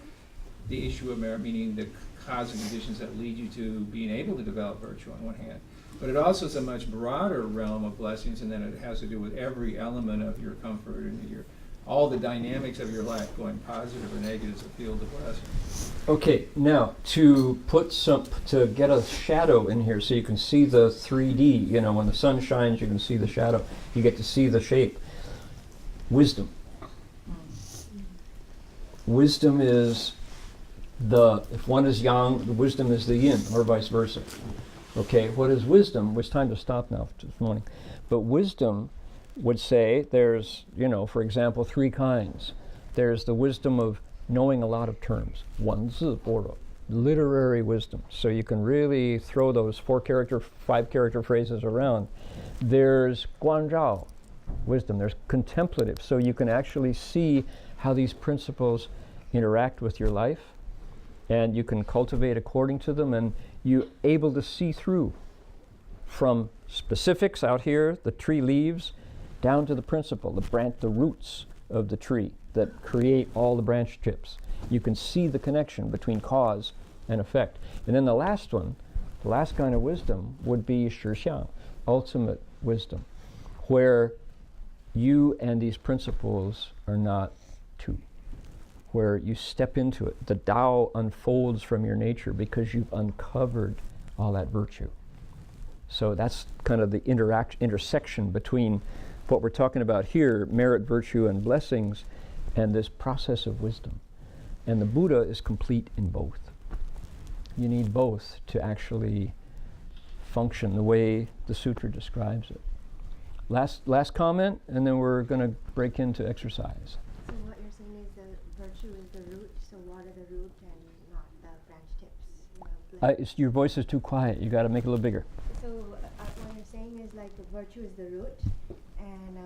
the issue of merit, meaning the causal conditions that lead you to being able to develop virtue on one hand, but it also is a much broader realm of blessings, and then it has to do with every element of your comfort and all the dynamics of your life, going positive or negative, is a field of blessings. Okay, now to get a shadow in here so you can see the 3D, you know, when the sun shines you can see the shadow, you get to see the shape. Wisdom. Wisdom is if one is yang, the wisdom is the yin, or vice versa. Okay, what is wisdom? It's time to stop now this morning. But wisdom would say there's, you know, for example, 3 kinds. There's the wisdom of knowing a lot of terms, 文字般若, literary wisdom. So you can really throw those 4-character, 5-character phrases around. There's 观照 wisdom. There's contemplative. So you can actually see how these principles interact with your life, and you can cultivate according to them, and you're able to see through from specifics out here, the tree leaves, down to the principle, the roots of the tree that create all the branch tips. You can see the connection between cause and effect. And then the last one, the last kind of wisdom would be 实相, ultimate wisdom, where you and these principles are not two, where you step into it. The Tao unfolds from your nature because you've uncovered all that virtue. So that's kind of the intersection between what we're talking about here, merit, virtue, and blessings, and this process of wisdom. And the Buddha is complete in both. You need both to actually function the way the sutra describes it. Last comment, and then we're going to break into exercise. So what you're saying is the virtue is the root, so water the root and not the branch tips. Your voice is too quiet. You got to make it a little bigger. So what you're saying is like the virtue is the root, and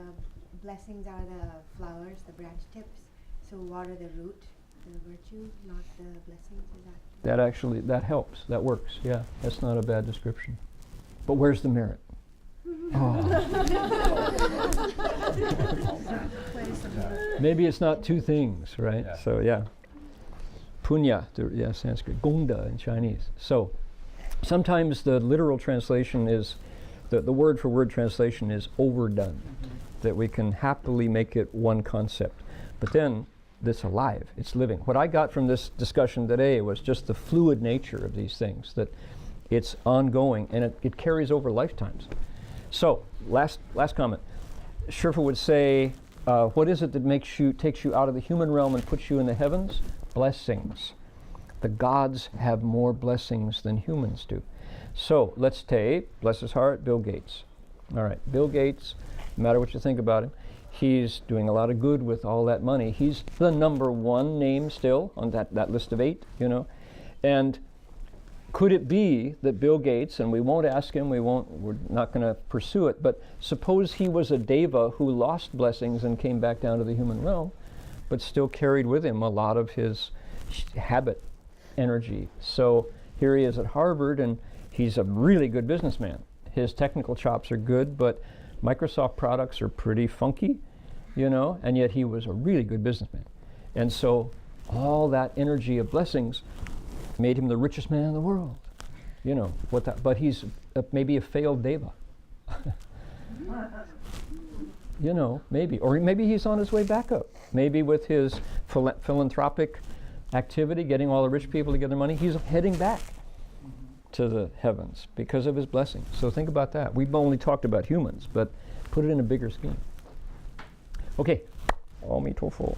blessings are the flowers, the branch tips. So water the root, the virtue, not the blessings. Is That helps. That works. Yeah, that's not a bad description. But where's the merit? Maybe it's not two things, right? Yeah. So yeah, punya, Sanskrit, gongda in Chinese. So sometimes the literal translation is, the word for word translation is overdone, that we can happily make it one concept. But then it's alive, it's living. What I got from this discussion today was just the fluid nature of these things, that It's ongoing, and it carries over lifetimes. So, last comment. Sherpa would say, what is it that takes you out of the human realm and puts you in the heavens? Blessings. The gods have more blessings than humans do. So, let's take, bless his heart, Bill Gates. All right, Bill Gates, no matter what you think about him, he's doing a lot of good with all that money. He's the number one name still on that list of 8, you know. And could it be that Bill Gates, and we won't ask him, we're not going to pursue it, but suppose he was a deva who lost blessings and came back down to the human realm, but still carried with him a lot of his habit energy. So here he is at Harvard, and he's a really good businessman. His technical chops are good, but Microsoft products are pretty funky, you know, and yet he was a really good businessman. And so all that energy of blessings made him the richest man in the world, you know. But he's maybe a failed deva, you know, maybe, or maybe he's on his way back up. Maybe with his philanthropic activity, getting all the rich people to get their money, he's heading back to the heavens because of his blessings. So think about that. We've only talked about humans, but put it in a bigger scheme. Okay, Aum Mito Pho.